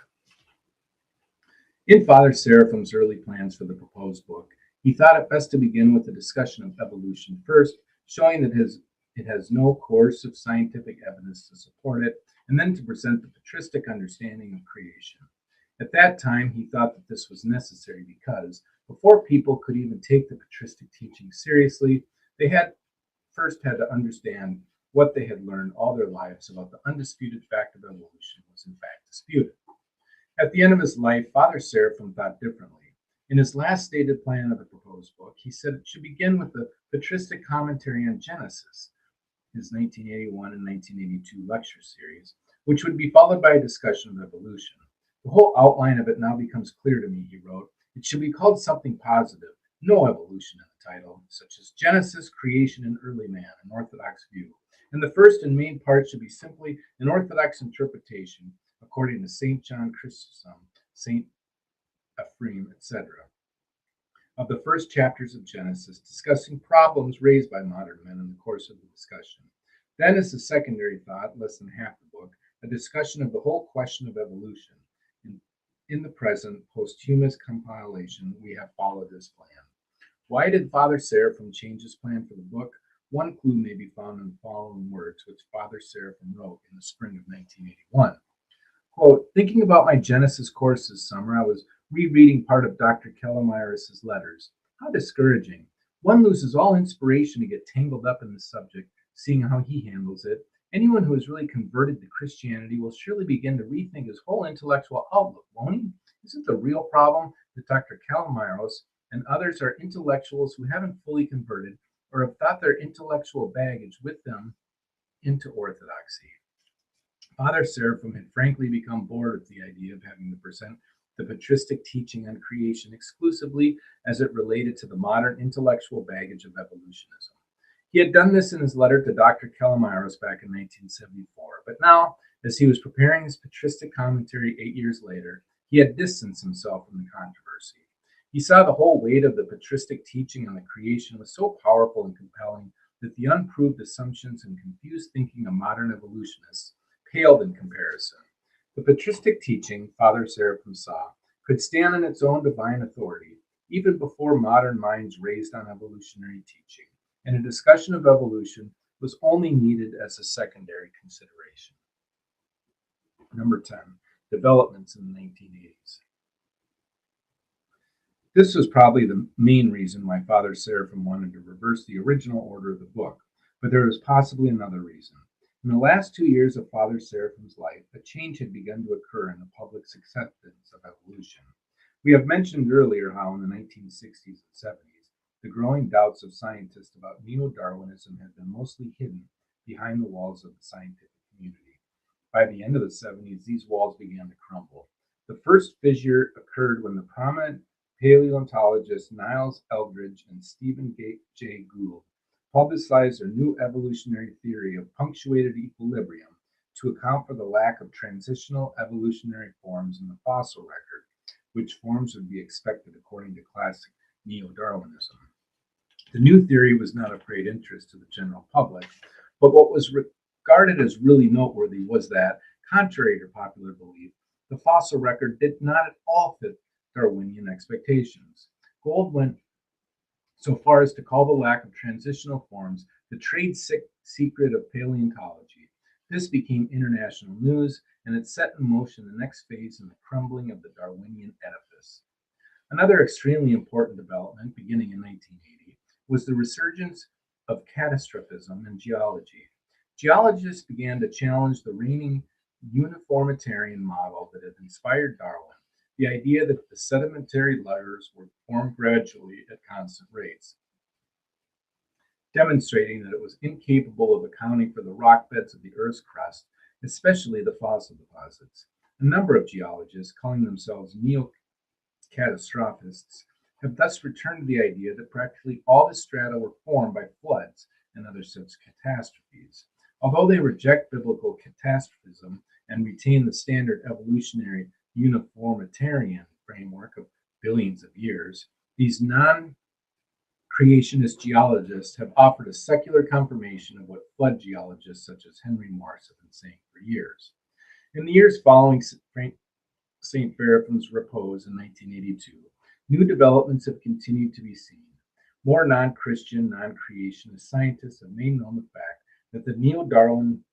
In Father Seraphim's early plans for the proposed book, he thought it best to begin with a discussion of evolution first, showing that it has no coercive scientific evidence to support it, and then to present the patristic understanding of creation. At that time, he thought that this was necessary because, before people could even take the patristic teaching seriously, they had to understand what they had learned all their lives about the undisputed fact of evolution was in fact disputed. At the end of his life, Father Seraphim thought differently. In his last stated plan of the proposed book, he said it should begin with the patristic commentary on Genesis, his 1981 and 1982 lecture series, which would be followed by a discussion of evolution. The whole outline of it now becomes clear to me, he wrote. It should be called something positive, no evolution in the title, such as Genesis, Creation, and Early Man, an Orthodox view. And the first and main part should be simply an Orthodox interpretation, according to St. John Chrysostom, St. Ephraim, etc., of the first chapters of Genesis, discussing problems raised by modern men in the course of the discussion. Then, as a secondary thought, less than half the book, a discussion of the whole question of evolution. In the present posthumous compilation, we have followed this plan. Why did Father Seraphim change his plan for the book? One clue may be found in the following words, which Father Seraphim wrote in the spring of 1981. Quote, thinking about my Genesis course this summer, I was rereading part of Dr. Kellamiris' letters. How discouraging. One loses all inspiration to get tangled up in the subject, seeing how he handles it. Anyone who is really converted to Christianity will surely begin to rethink his whole intellectual outlook, won't he? Isn't the real problem that Dr. Kellamiris and others are intellectuals who haven't fully converted or have thought their intellectual baggage with them into orthodoxy? Father Seraphim had frankly become bored with the idea of having to present the patristic teaching on creation exclusively as it related to the modern intellectual baggage of evolutionism. He had done this in his letter to Dr. Kellamiris back in 1974, but now, as he was preparing his patristic commentary 8 years later, he had distanced himself from the controversy. He saw the whole weight of the patristic teaching on the creation was so powerful and compelling that the unproved assumptions and confused thinking of modern evolutionists paled in comparison. The patristic teaching, Father Seraphim saw, could stand on its own divine authority, even before modern minds raised on evolutionary teaching, and a discussion of evolution was only needed as a secondary consideration. Number 10, developments in the 1980s. This was probably the main reason why Father Seraphim wanted to reverse the original order of the book, but there was possibly another reason. In the last 2 years of Father Seraphim's life, a change had begun to occur in the public's acceptance of evolution. We have mentioned earlier how in the 1960s and 70s, the growing doubts of scientists about neo-Darwinism had been mostly hidden behind the walls of the scientific community. By the end of the 70s, these walls began to crumble. The first fissure occurred when the prominent paleontologists Niles Eldredge and Stephen Jay Gould publicized their new evolutionary theory of punctuated equilibrium to account for the lack of transitional evolutionary forms in the fossil record, which forms would be expected according to classic neo-Darwinism. The new theory was not of great interest to the general public, but what was regarded as really noteworthy was that, contrary to popular belief, the fossil record did not at all fit Darwinian expectations. Gould went so far as to call the lack of transitional forms the trade secret of paleontology. This became international news, and it set in motion the next phase in the crumbling of the Darwinian edifice. Another extremely important development, beginning in 1980, was the resurgence of catastrophism in geology. Geologists began to challenge the reigning uniformitarian model that had inspired Darwin, the idea that the sedimentary layers were formed gradually at constant rates, demonstrating that it was incapable of accounting for the rock beds of the Earth's crust, especially the fossil deposits. A number of geologists, calling themselves neo-catastrophists, have thus returned to the idea that practically all the strata were formed by floods and other such catastrophes. Although they reject biblical catastrophism and retain the standard evolutionary uniformitarian framework of billions of years, these non-creationist geologists have offered a secular confirmation of what flood geologists such as Henry Morse have been saying for years. In the years following St. Seraphim's repose in 1982, new developments have continued to be seen. More non-Christian, non-creationist scientists have made known the fact that the neo-Darwinian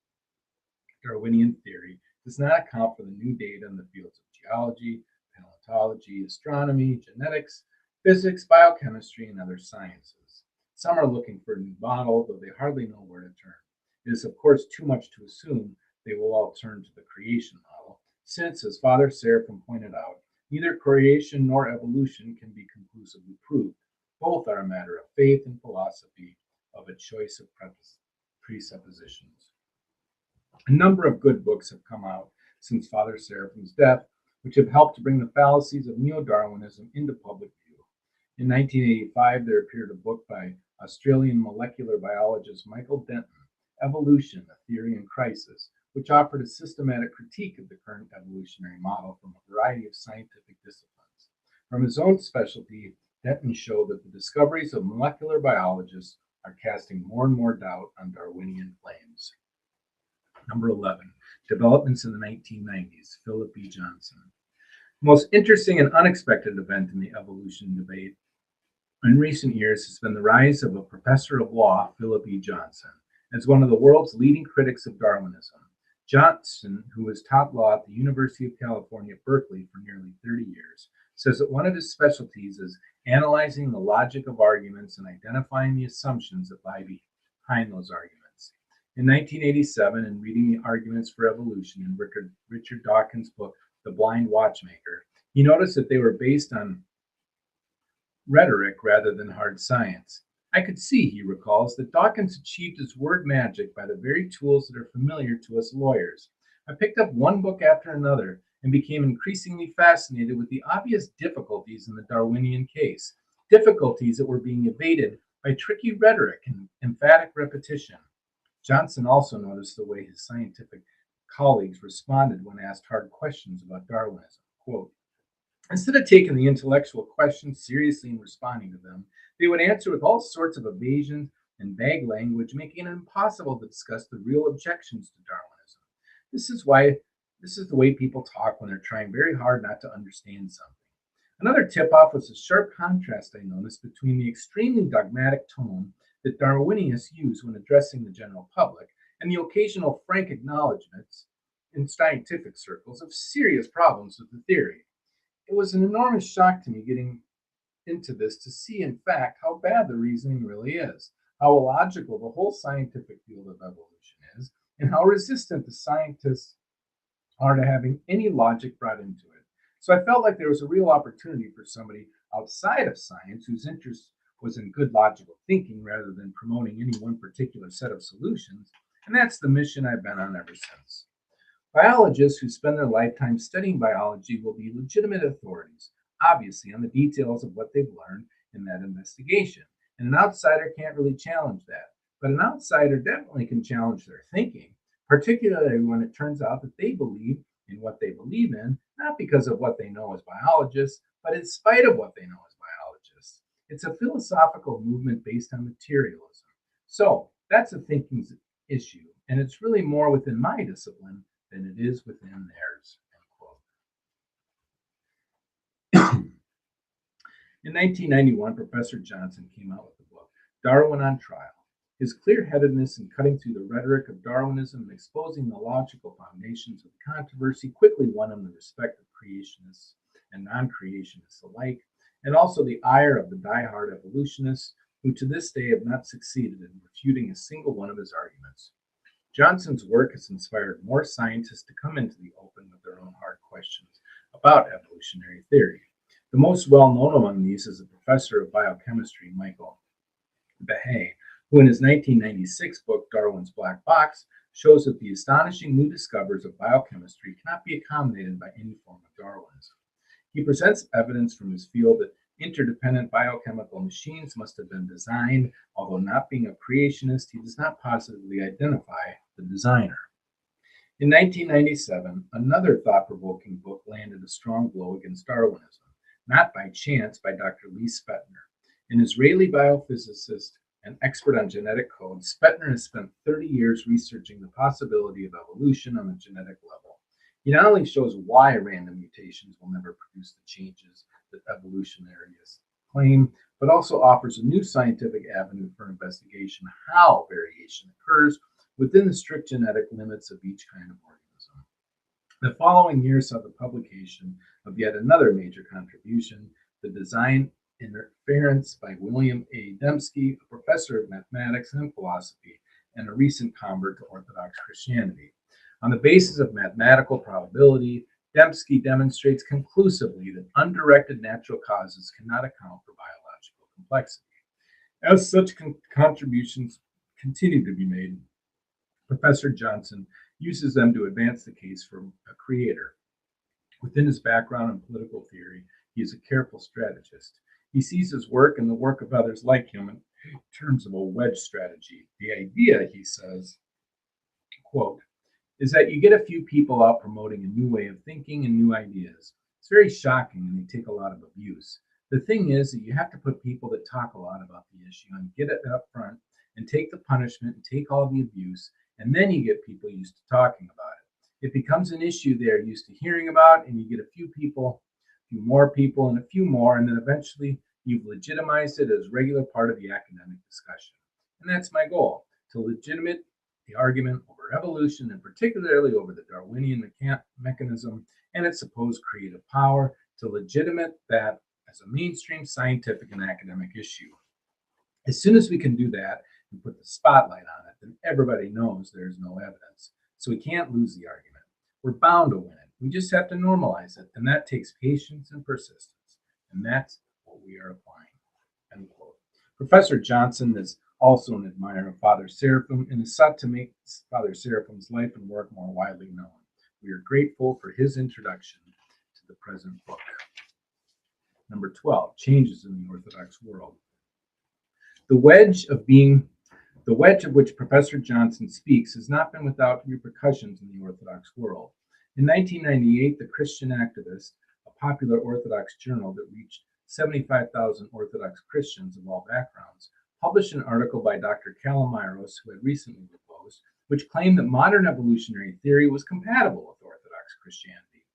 theory does not account for the new data in the fields of geology, paleontology, astronomy, genetics, physics, biochemistry, and other sciences. Some are looking for a new model, though they hardly know where to turn. It is, of course, too much to assume they will all turn to the creation model, since, as Father Seraphim pointed out, neither creation nor evolution can be conclusively proved. Both are a matter of faith and philosophy, of a choice of presuppositions. A number of good books have come out since Father Seraphim's death, which have helped to bring the fallacies of neo-Darwinism into public view. In 1985, there appeared a book by Australian molecular biologist Michael Denton, Evolution, a Theory in Crisis, which offered a systematic critique of the current evolutionary model from a variety of scientific disciplines. From his own specialty, Denton showed that the discoveries of molecular biologists are casting more and more doubt on Darwinian claims. Number 11, developments in the 1990s, Philip E. Johnson. The most interesting and unexpected event in the evolution debate in recent years has been the rise of a professor of law, Philip E. Johnson, as one of the world's leading critics of Darwinism. Johnson, who has taught law at the University of California, Berkeley for nearly 30 years, says that one of his specialties is analyzing the logic of arguments and identifying the assumptions that lie behind those arguments. In 1987, in reading the arguments for evolution in Richard Dawkins' book, The Blind Watchmaker, he noticed that they were based on rhetoric rather than hard science. I could see, he recalls, that Dawkins achieved his word magic by the very tools that are familiar to us lawyers. I picked up one book after another and became increasingly fascinated with the obvious difficulties in the Darwinian case, difficulties that were being evaded by tricky rhetoric and emphatic repetition. Johnson also noticed the way his scientific colleagues responded when asked hard questions about Darwinism. Quote, instead of taking the intellectual questions seriously and responding to them, they would answer with all sorts of evasions and vague language, making it impossible to discuss the real objections to Darwinism. This is the way people talk when they're trying very hard not to understand something. Another tip-off was the sharp contrast I noticed between the extremely dogmatic tone that Darwinians use when addressing the general public and the occasional frank acknowledgments in scientific circles of serious problems with the theory. It was an enormous shock to me getting into this to see, in fact, how bad the reasoning really is, how illogical the whole scientific field of evolution is, and how resistant the scientists are to having any logic brought into it. So I felt like there was a real opportunity for somebody outside of science whose interest was in good logical thinking rather than promoting any one particular set of solutions, and that's the mission I've been on ever since. Biologists who spend their lifetime studying biology will be legitimate authorities, obviously, on the details of what they've learned in that investigation. And an outsider can't really challenge that. But an outsider definitely can challenge their thinking, particularly when it turns out that they believe in what they believe in, not because of what they know as biologists, but in spite of what they know as biologists. It's a philosophical movement based on materialism. So that's a thinking issue, and it's really more within my discipline than it is within theirs. In 1991, Professor Johnson came out with the book, Darwin on Trial. His clear-headedness in cutting through the rhetoric of Darwinism and exposing the logical foundations of the controversy quickly won him the respect of creationists and non-creationists alike, and also the ire of the die-hard evolutionists who to this day have not succeeded in refuting a single one of his arguments. Johnson's work has inspired more scientists to come into the open with their own hard questions about evolutionary theory. The most well-known among these is a professor of biochemistry, Michael Behe, who in his 1996 book, Darwin's Black Box, shows that the astonishing new discoveries of biochemistry cannot be accommodated by any form of Darwinism. He presents evidence from his field that interdependent biochemical machines must have been designed, although not being a creationist, he does not positively identify the designer. In 1997, another thought-provoking book landed a strong blow against Darwinism, not by chance, by Dr. Lee Spettner. An Israeli biophysicist and expert on genetic code, Spettner has spent 30 years researching the possibility of evolution on a genetic level. He not only shows why random mutations will never produce the changes that evolutionarists claim, but also offers a new scientific avenue for investigation how variation occurs within the strict genetic limits of each kind of organism. The following year saw the publication of yet another major contribution, The Design Interference by William A. Dembski, a professor of mathematics and philosophy, and a recent convert to Orthodox Christianity. On the basis of mathematical probability, Dembski demonstrates conclusively that undirected natural causes cannot account for biological complexity. As such contributions continue to be made, Professor Johnson uses them to advance the case for a creator. Within his background in political theory, he is a careful strategist. He sees his work and the work of others like him in terms of a wedge strategy. The idea, he says, quote, is that you get a few people out promoting a new way of thinking and new ideas. It's very shocking and they take a lot of abuse. The thing is that you have to put people that talk a lot about the issue and get it up front and take the punishment and take all the abuse, and then you get people used to talking about it. It becomes an issue they're used to hearing about, and you get a few people, a few more people, and a few more, and then eventually you've legitimized it as regular part of the academic discussion. And that's my goal, to legitimate the argument over evolution, and particularly over the Darwinian mechanism and its supposed creative power, to legitimate that as a mainstream scientific and academic issue. As soon as we can do that and put the spotlight on it, then everybody knows there's no evidence. So we can't lose the argument. We're bound to win it. We just have to normalize it, and that takes patience and persistence. And that's what we are applying. End quote. Professor Johnson is also an admirer of Father Seraphim and is sought to make Father Seraphim's life and work more widely known. We are grateful for his introduction to the present book. Number 12, changes in the Orthodox world. The wedge of which Professor Johnson speaks has not been without repercussions in the Orthodox world. In 1998, the Christian Activist, a popular Orthodox journal that reached 75,000 Orthodox Christians of all backgrounds, published an article by Dr. Kalamiros, who had recently proposed, which claimed that modern evolutionary theory was compatible with Orthodox Christianity.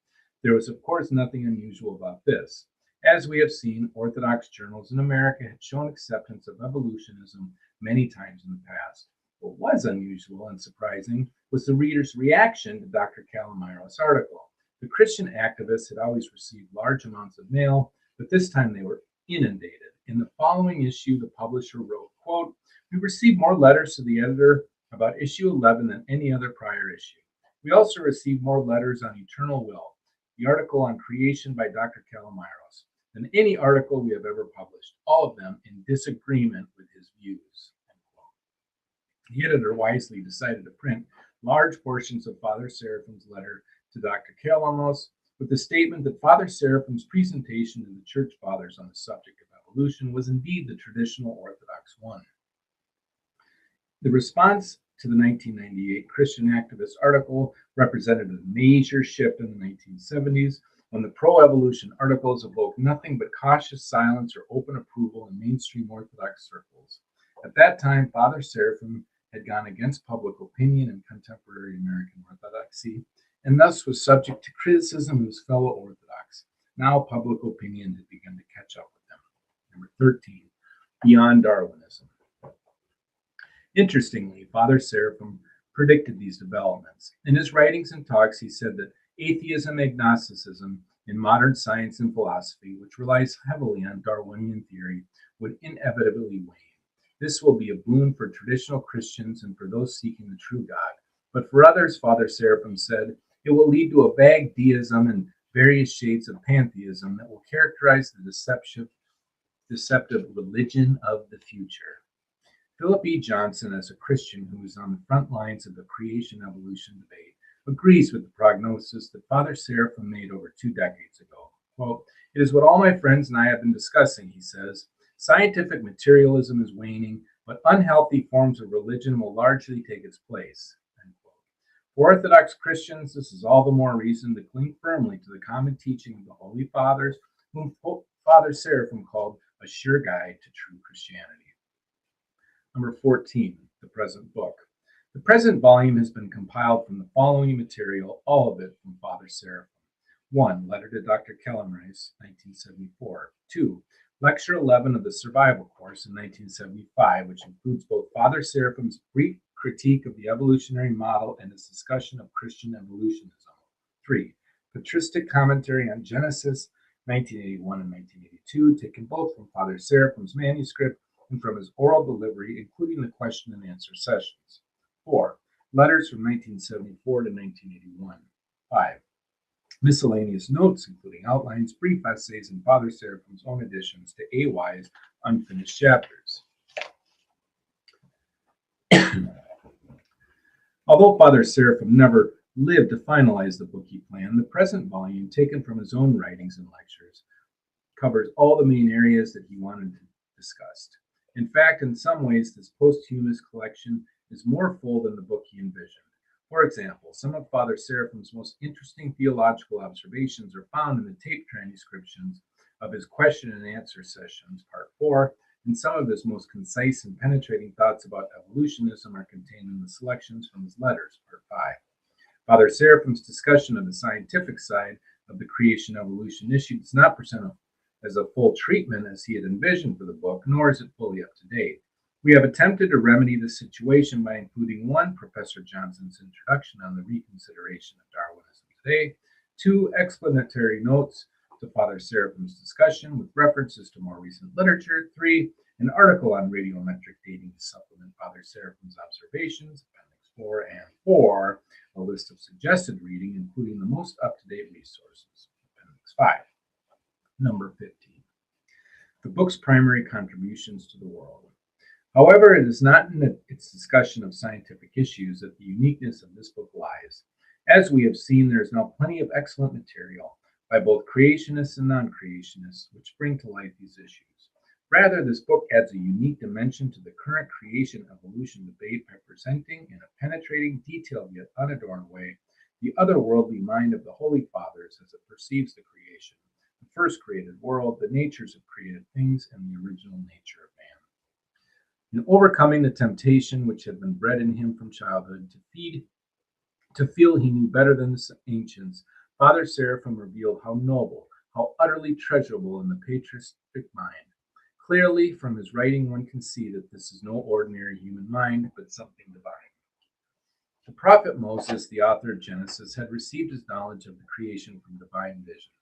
There was, of course, nothing unusual about this. As we have seen, Orthodox journals in America had shown acceptance of evolutionism many times in the past. What was unusual and surprising was the reader's reaction to Dr. Kalamiros' article. The Christian activists had always received large amounts of mail, but this time they were inundated. In the following issue, the publisher wrote, quote, "We received more letters to the editor about issue 11 than any other prior issue. We also received more letters on eternal will, the article on creation by Dr. Kalamiros, than any article we have ever published, all of them in disagreement with his views." The editor wisely decided to print large portions of Father Seraphim's letter to Dr. Kalamiros with the statement that Father Seraphim's presentation to the Church Fathers on the subject of evolution was indeed the traditional Orthodox one. The response to the 1998 Christian Activist article represented a major shift in the 1970s, when the pro-evolution articles evoked nothing but cautious silence or open approval in mainstream Orthodox circles. At that time, Father Seraphim had gone against public opinion in contemporary American Orthodoxy, and thus was subject to criticism of his fellow Orthodox. Now public opinion had begun to catch up with them. Number 13, beyond Darwinism. Interestingly, Father Seraphim predicted these developments. In his writings and talks, he said that atheism, agnosticism in modern science and philosophy, which relies heavily on Darwinian theory, would inevitably wane. This will be a boon for traditional Christians and for those seeking the true God. But for others, Father Seraphim said, it will lead to a vague deism and various shades of pantheism that will characterize the deceptive religion of the future. Philip E. Johnson, as a Christian who is on the front lines of the creation-evolution debate, agrees with the prognosis that Father Seraphim made over 2 decades ago. Quote, "It is what all my friends and I have been discussing," he says. "Scientific materialism is waning, but unhealthy forms of religion will largely take its place." End quote. For Orthodox Christians, this is all the more reason to cling firmly to the common teaching of the Holy Fathers, whom Father Seraphim called a sure guide to true Christianity. Number 14, the present book. The present volume has been compiled from the following material, all of it from Father Seraphim. 1. Letter to Dr. Kalamiros, 1974. 2. Lecture 11 of the Survival Course in 1975, which includes both Father Seraphim's brief critique of the evolutionary model and his discussion of Christian evolutionism. 3. Patristic commentary on Genesis, 1981 and 1982, taken both from Father Seraphim's manuscript and from his oral delivery, including the question and answer sessions. 4. Letters from 1974 to 1981. 5. Miscellaneous notes, including outlines, brief essays, and Father Seraphim's own additions to AY's unfinished chapters. Although Father Seraphim never lived to finalize the book he planned, the present volume, taken from his own writings and lectures, covers all the main areas that he wanted to discuss. In fact, in some ways, this posthumous collection is more full than the book he envisioned. For example, some of Father Seraphim's most interesting theological observations are found in the tape transcriptions of his question and answer sessions, part 4, and some of his most concise and penetrating thoughts about evolutionism are contained in the selections from his letters, part 5. Father Seraphim's discussion of the scientific side of the creation evolution issue does not present as a full treatment as he had envisioned for the book, nor is it fully up to date. We have attempted to remedy this situation by including 1, Professor Johnson's introduction on the reconsideration of Darwinism today, 2, explanatory notes to Father Seraphim's discussion with references to more recent literature, 3, an article on radiometric dating to supplement Father Seraphim's observations, Appendix 4, and 4, a list of suggested reading, including the most up-to-date resources, Appendix 5. Number 15. The book's primary contributions to the world. However, it is not in its discussion of scientific issues that the uniqueness of this book lies. As we have seen, there is now plenty of excellent material by both creationists and non-creationists which bring to light these issues. Rather, this book adds a unique dimension to the current creation-evolution debate by presenting in a penetrating, detailed yet unadorned way the otherworldly mind of the Holy Fathers as it perceives the creation, the first created world, the natures of created things, and the original nature of man. In overcoming the temptation which had been bred in him from childhood to feel he knew better than the ancients, Father Seraphim revealed how noble, how utterly treasurable in the patristic mind. Clearly, from his writing, one can see that this is no ordinary human mind, but something divine. The prophet Moses, the author of Genesis, had received his knowledge of the creation from divine vision,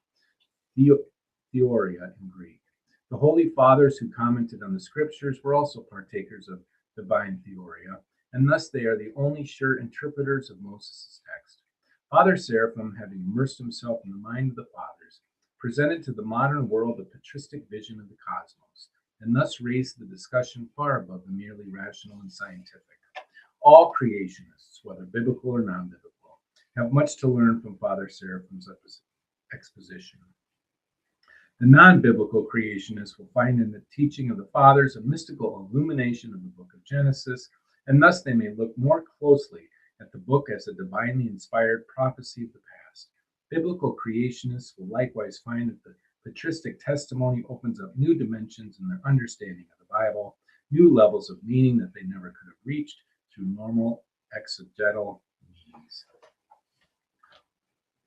theoria in Greek. The Holy Fathers who commented on the scriptures were also partakers of divine theoria, and thus they are the only sure interpreters of Moses' text. Father Seraphim, having immersed himself in the mind of the Fathers, presented to the modern world a patristic vision of the cosmos, and thus raised the discussion far above the merely rational and scientific. All creationists, whether biblical or non-biblical, have much to learn from Father Seraphim's exposition. The non-biblical creationists will find in the teaching of the Fathers a mystical illumination of the book of Genesis, and thus they may look more closely at the book as a divinely inspired prophecy of the past. Biblical creationists will likewise find that the patristic testimony opens up new dimensions in their understanding of the Bible, new levels of meaning that they never could have reached through normal exegetal means.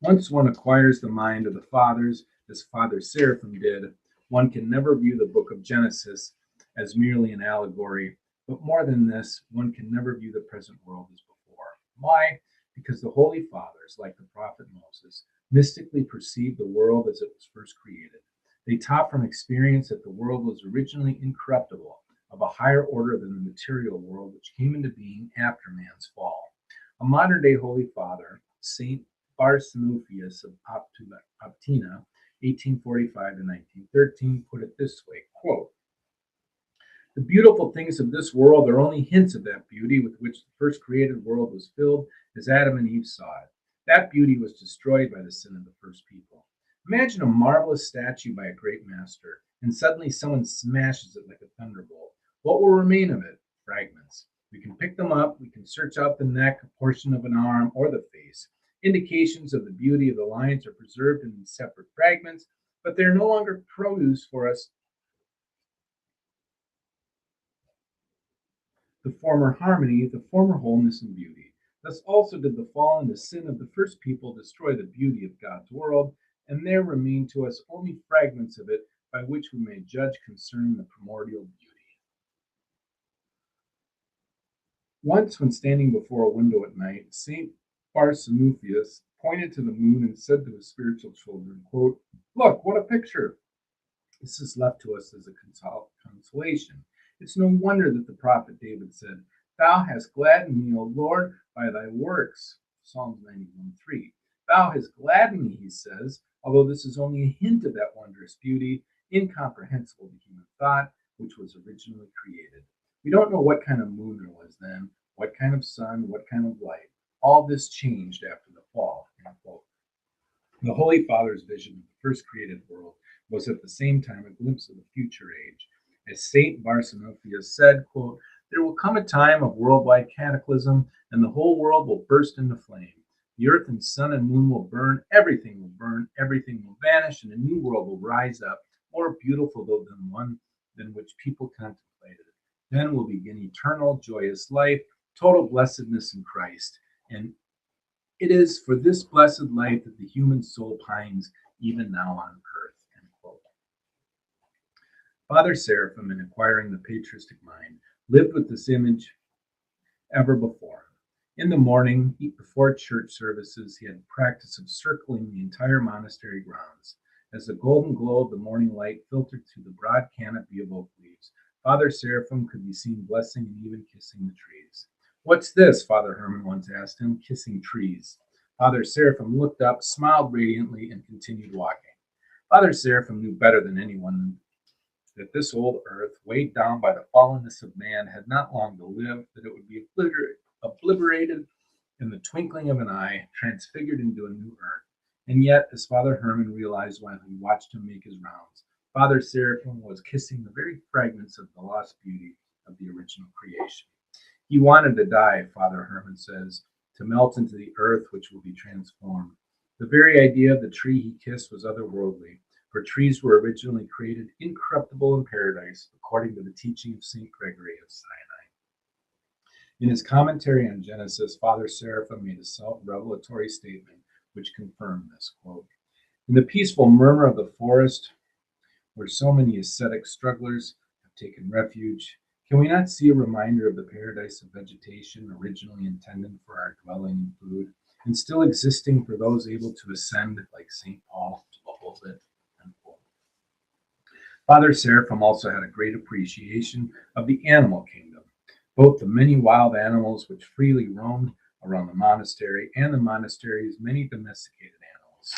Once one acquires the mind of the Fathers, as Father Seraphim did, one can never view the book of Genesis as merely an allegory, but more than this, one can never view the present world as before. Why? Because the Holy Fathers, like the prophet Moses, mystically perceived the world as it was first created. They taught from experience that the world was originally incorruptible, of a higher order than the material world which came into being after man's fall. A modern-day Holy Father, Saint Barsanuphius of Optina, 1845 to 1913, put it this way, quote, "The beautiful things of this world are only hints of that beauty with which the first created world was filled as Adam and Eve saw it. That beauty was destroyed by the sin of the first people. Imagine a marvelous statue by a great master, and suddenly someone smashes it like a thunderbolt. What will remain of it? Fragments. We can pick them up, we can search out the neck, a portion of an arm, or the face. Indications of the beauty of the lines are preserved in these separate fragments, but they are no longer produce for us the former harmony, the former wholeness and beauty. Thus also did the fall and the sin of the first people destroy the beauty of God's world, and there remain to us only fragments of it by which we may judge concerning the primordial beauty." Once, when standing before a window at night, St. Barsanuphius pointed to the moon and said to his spiritual children, quote, "Look, what a picture!" This is left to us as a consolation. It's no wonder that the prophet David said, "Thou hast gladdened me, O Lord, by thy works." Psalms 91:3. "Thou hast gladdened me," he says, although this is only a hint of that wondrous beauty, incomprehensible to human thought, which was originally created. We don't know what kind of moon there was then, what kind of sun, what kind of light. All this changed after the fall. End quote. The Holy Father's vision of the first created world was at the same time a glimpse of the future age. As Saint Barsanuphius said, quote, "There will come a time of worldwide cataclysm, and the whole world will burst into flame. The earth and sun and moon will burn, everything will vanish, and a new world will rise up, more beautiful than one than which people contemplated. Then will begin eternal, joyous life, total blessedness in Christ. And it is for this blessed life that the human soul pines even now on earth." End quote. Father Seraphim, in acquiring the patristic mind, lived with this image ever before him. In the morning, before church services, he had the practice of circling the entire monastery grounds. As the golden glow of the morning light filtered through the broad canopy of oak leaves, Father Seraphim could be seen blessing and even kissing the trees. "What's this?" Father Herman once asked him. "Kissing trees." Father Seraphim looked up, smiled radiantly, and continued walking. Father Seraphim knew better than anyone that this old earth, weighed down by the fallenness of man, had not long to live, that it would be obliterated in the twinkling of an eye, transfigured into a new earth. And yet, as Father Herman realized while he watched him make his rounds, Father Seraphim was kissing the very fragments of the lost beauty of the original creation. He wanted to die, Father Herman says, to melt into the earth which will be transformed. The very idea of the tree he kissed was otherworldly, for trees were originally created incorruptible in paradise, according to the teaching of St. Gregory of Sinai. In his commentary on Genesis, Father Seraphim made a self-revelatory statement which confirmed this, quote, "In the peaceful murmur of the forest, where so many ascetic strugglers have taken refuge, can we not see a reminder of the paradise of vegetation originally intended for our dwelling and food, and still existing for those able to ascend, like St. Paul, to behold it?" Father Seraphim also had a great appreciation of the animal kingdom, both the many wild animals which freely roamed around the monastery and the monastery's many domesticated animals.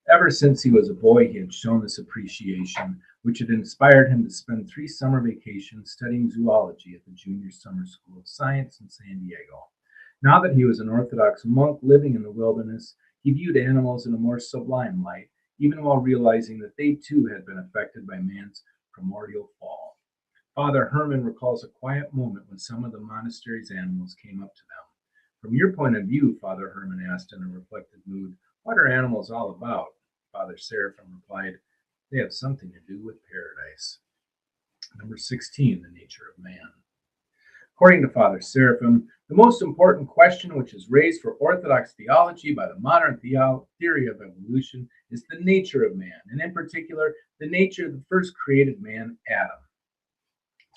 Ever since he was a boy, he had shown this appreciation, which had inspired him to spend 3 summer vacations studying zoology at the Junior Summer School of Science in San Diego. Now that he was an Orthodox monk living in the wilderness, he viewed animals in a more sublime light, even while realizing that they too had been affected by man's primordial fall. Father Herman recalls a quiet moment when some of the monastery's animals came up to them. "From your point of view," Father Herman asked in a reflective mood, "what are animals all about?" Father Seraphim replied, "They have something to do with paradise." Number 16, the nature of man. According to Father Seraphim, the most important question which is raised for Orthodox theology by the modern theory of evolution is the nature of man, and in particular, the nature of the first created man, Adam.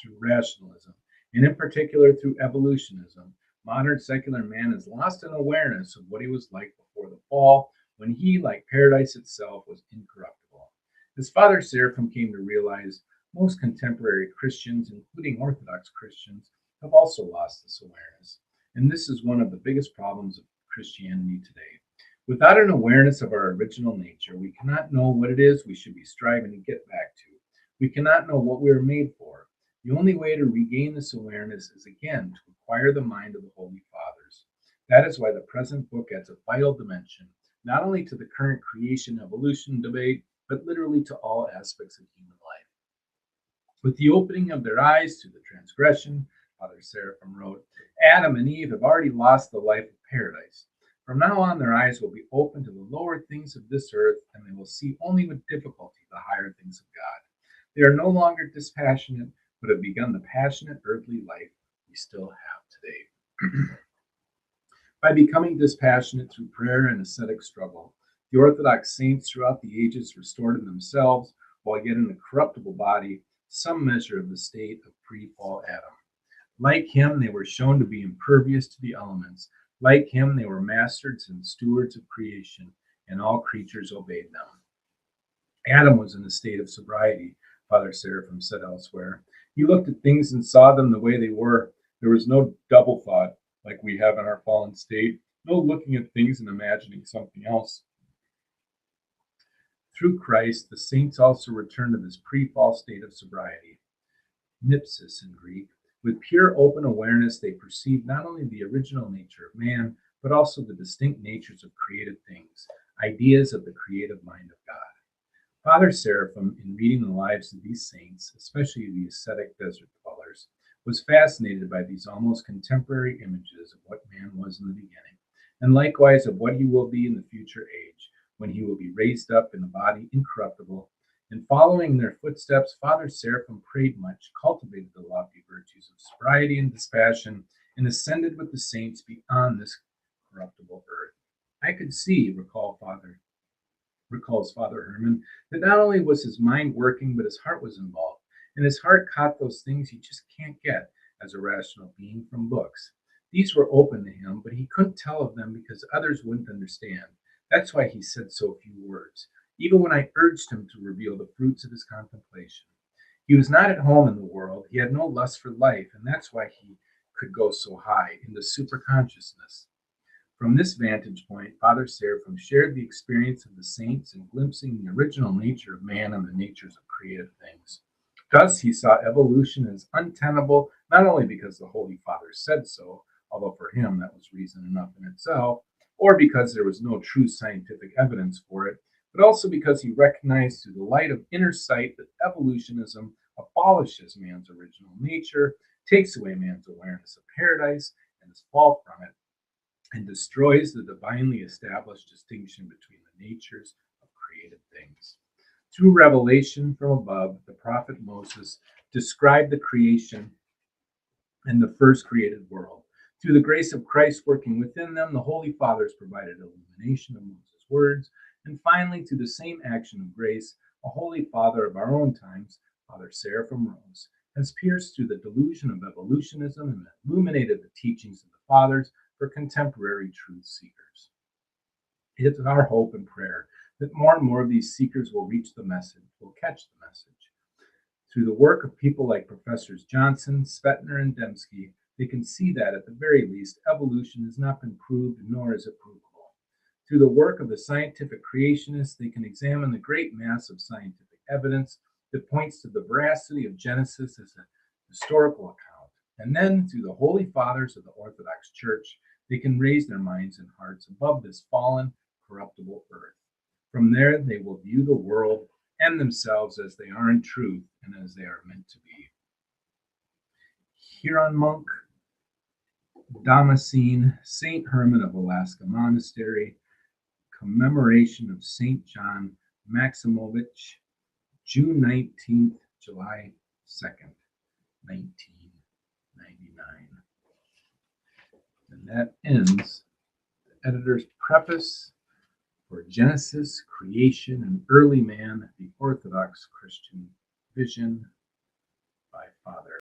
Through rationalism, and in particular through evolutionism, modern secular man has lost an awareness of what he was like before the fall, when he, like paradise itself, was incorruptible. As Father Seraphim came to realize, most contemporary Christians, including Orthodox Christians, have also lost this awareness. And this is one of the biggest problems of Christianity today. Without an awareness of our original nature, we cannot know what it is we should be striving to get back to. We cannot know what we are made for. The only way to regain this awareness is again to acquire the mind of the Holy Fathers. That is why the present book adds a vital dimension, not only to the current creation evolution debate, but literally to all aspects of human life. With the opening of their eyes to the transgression, Father Seraphim wrote, Adam and Eve have already lost the life of paradise. From now on, their eyes will be open to the lower things of this earth, and they will see only with difficulty the higher things of God. They are no longer dispassionate, but have begun the passionate earthly life we still have today. By becoming dispassionate through prayer and ascetic struggle, the Orthodox saints throughout the ages restored in themselves, while yet in a corruptible body, some measure of the state of pre-fall Adam. Like him, they were shown to be impervious to the elements. Like him, they were masters and stewards of creation, and all creatures obeyed them. Adam was in a state of sobriety, Father Seraphim said elsewhere. He looked at things and saw them the way they were. There was no double thought like we have in our fallen state, no looking at things and imagining something else. Through Christ, the saints also returned to this pre-fall state of sobriety, nipsis in Greek. With pure open awareness, they perceived not only the original nature of man, but also the distinct natures of created things, ideas of the creative mind of God. Father Seraphim, in reading the lives of these saints, especially the ascetic desert dwellers, was fascinated by these almost contemporary images of what man was in the beginning, and likewise of what he will be in the future age, when he will be raised up in a body incorruptible. And following their footsteps, Father Seraphim prayed much, cultivated the lofty virtues of sobriety and dispassion, and ascended with the saints beyond this corruptible earth. I could see, recalls Father Herman, that not only was his mind working, but his heart was involved. And his heart caught those things you just can't get as a rational being from books. These were open to him, but he couldn't tell of them because others wouldn't understand. That's why he said so few words, even when I urged him to reveal the fruits of his contemplation. He was not at home in the world, he had no lust for life, and that's why he could go so high into superconsciousness. From this vantage point, Father Seraphim shared the experience of the saints in glimpsing the original nature of man and the natures of creative things. Thus, he saw evolution as untenable, not only because the Holy Father said so, although for him that was reason enough in itself, or because there was no true scientific evidence for it, but also because he recognized through the light of inner sight that evolutionism abolishes man's original nature, takes away man's awareness of paradise and his fall from it, and destroys the divinely established distinction between the natures of created things. Through revelation from above, the prophet Moses described the creation and the first created world. Through the grace of Christ working within them, the Holy Fathers provided illumination of Moses' words. And finally, through the same action of grace, a Holy Father of our own times, Father Seraphim Rose, has pierced through the delusion of evolutionism and illuminated the teachings of the Fathers for contemporary truth seekers. It is our hope and prayer that more and more of these seekers will reach the message, will catch the message. Through the work of people like Professors Johnson, Spettner, and Dembski, they can see that, at the very least, evolution has not been proved, nor is it provable. Through the work of the scientific creationists, they can examine the great mass of scientific evidence that points to the veracity of Genesis as a historical account. And then, through the Holy Fathers of the Orthodox Church, they can raise their minds and hearts above this fallen, corruptible earth. From there, they will view the world and themselves as they are in truth and as they are meant to be. Huron monk, Damascene, St. Herman of Alaska Monastery, commemoration of St. John Maximovich, June 19th, July 2nd, 1999. And that ends the editor's preface for Genesis, Creation, and Early Man, the Orthodox Christian Vision by Father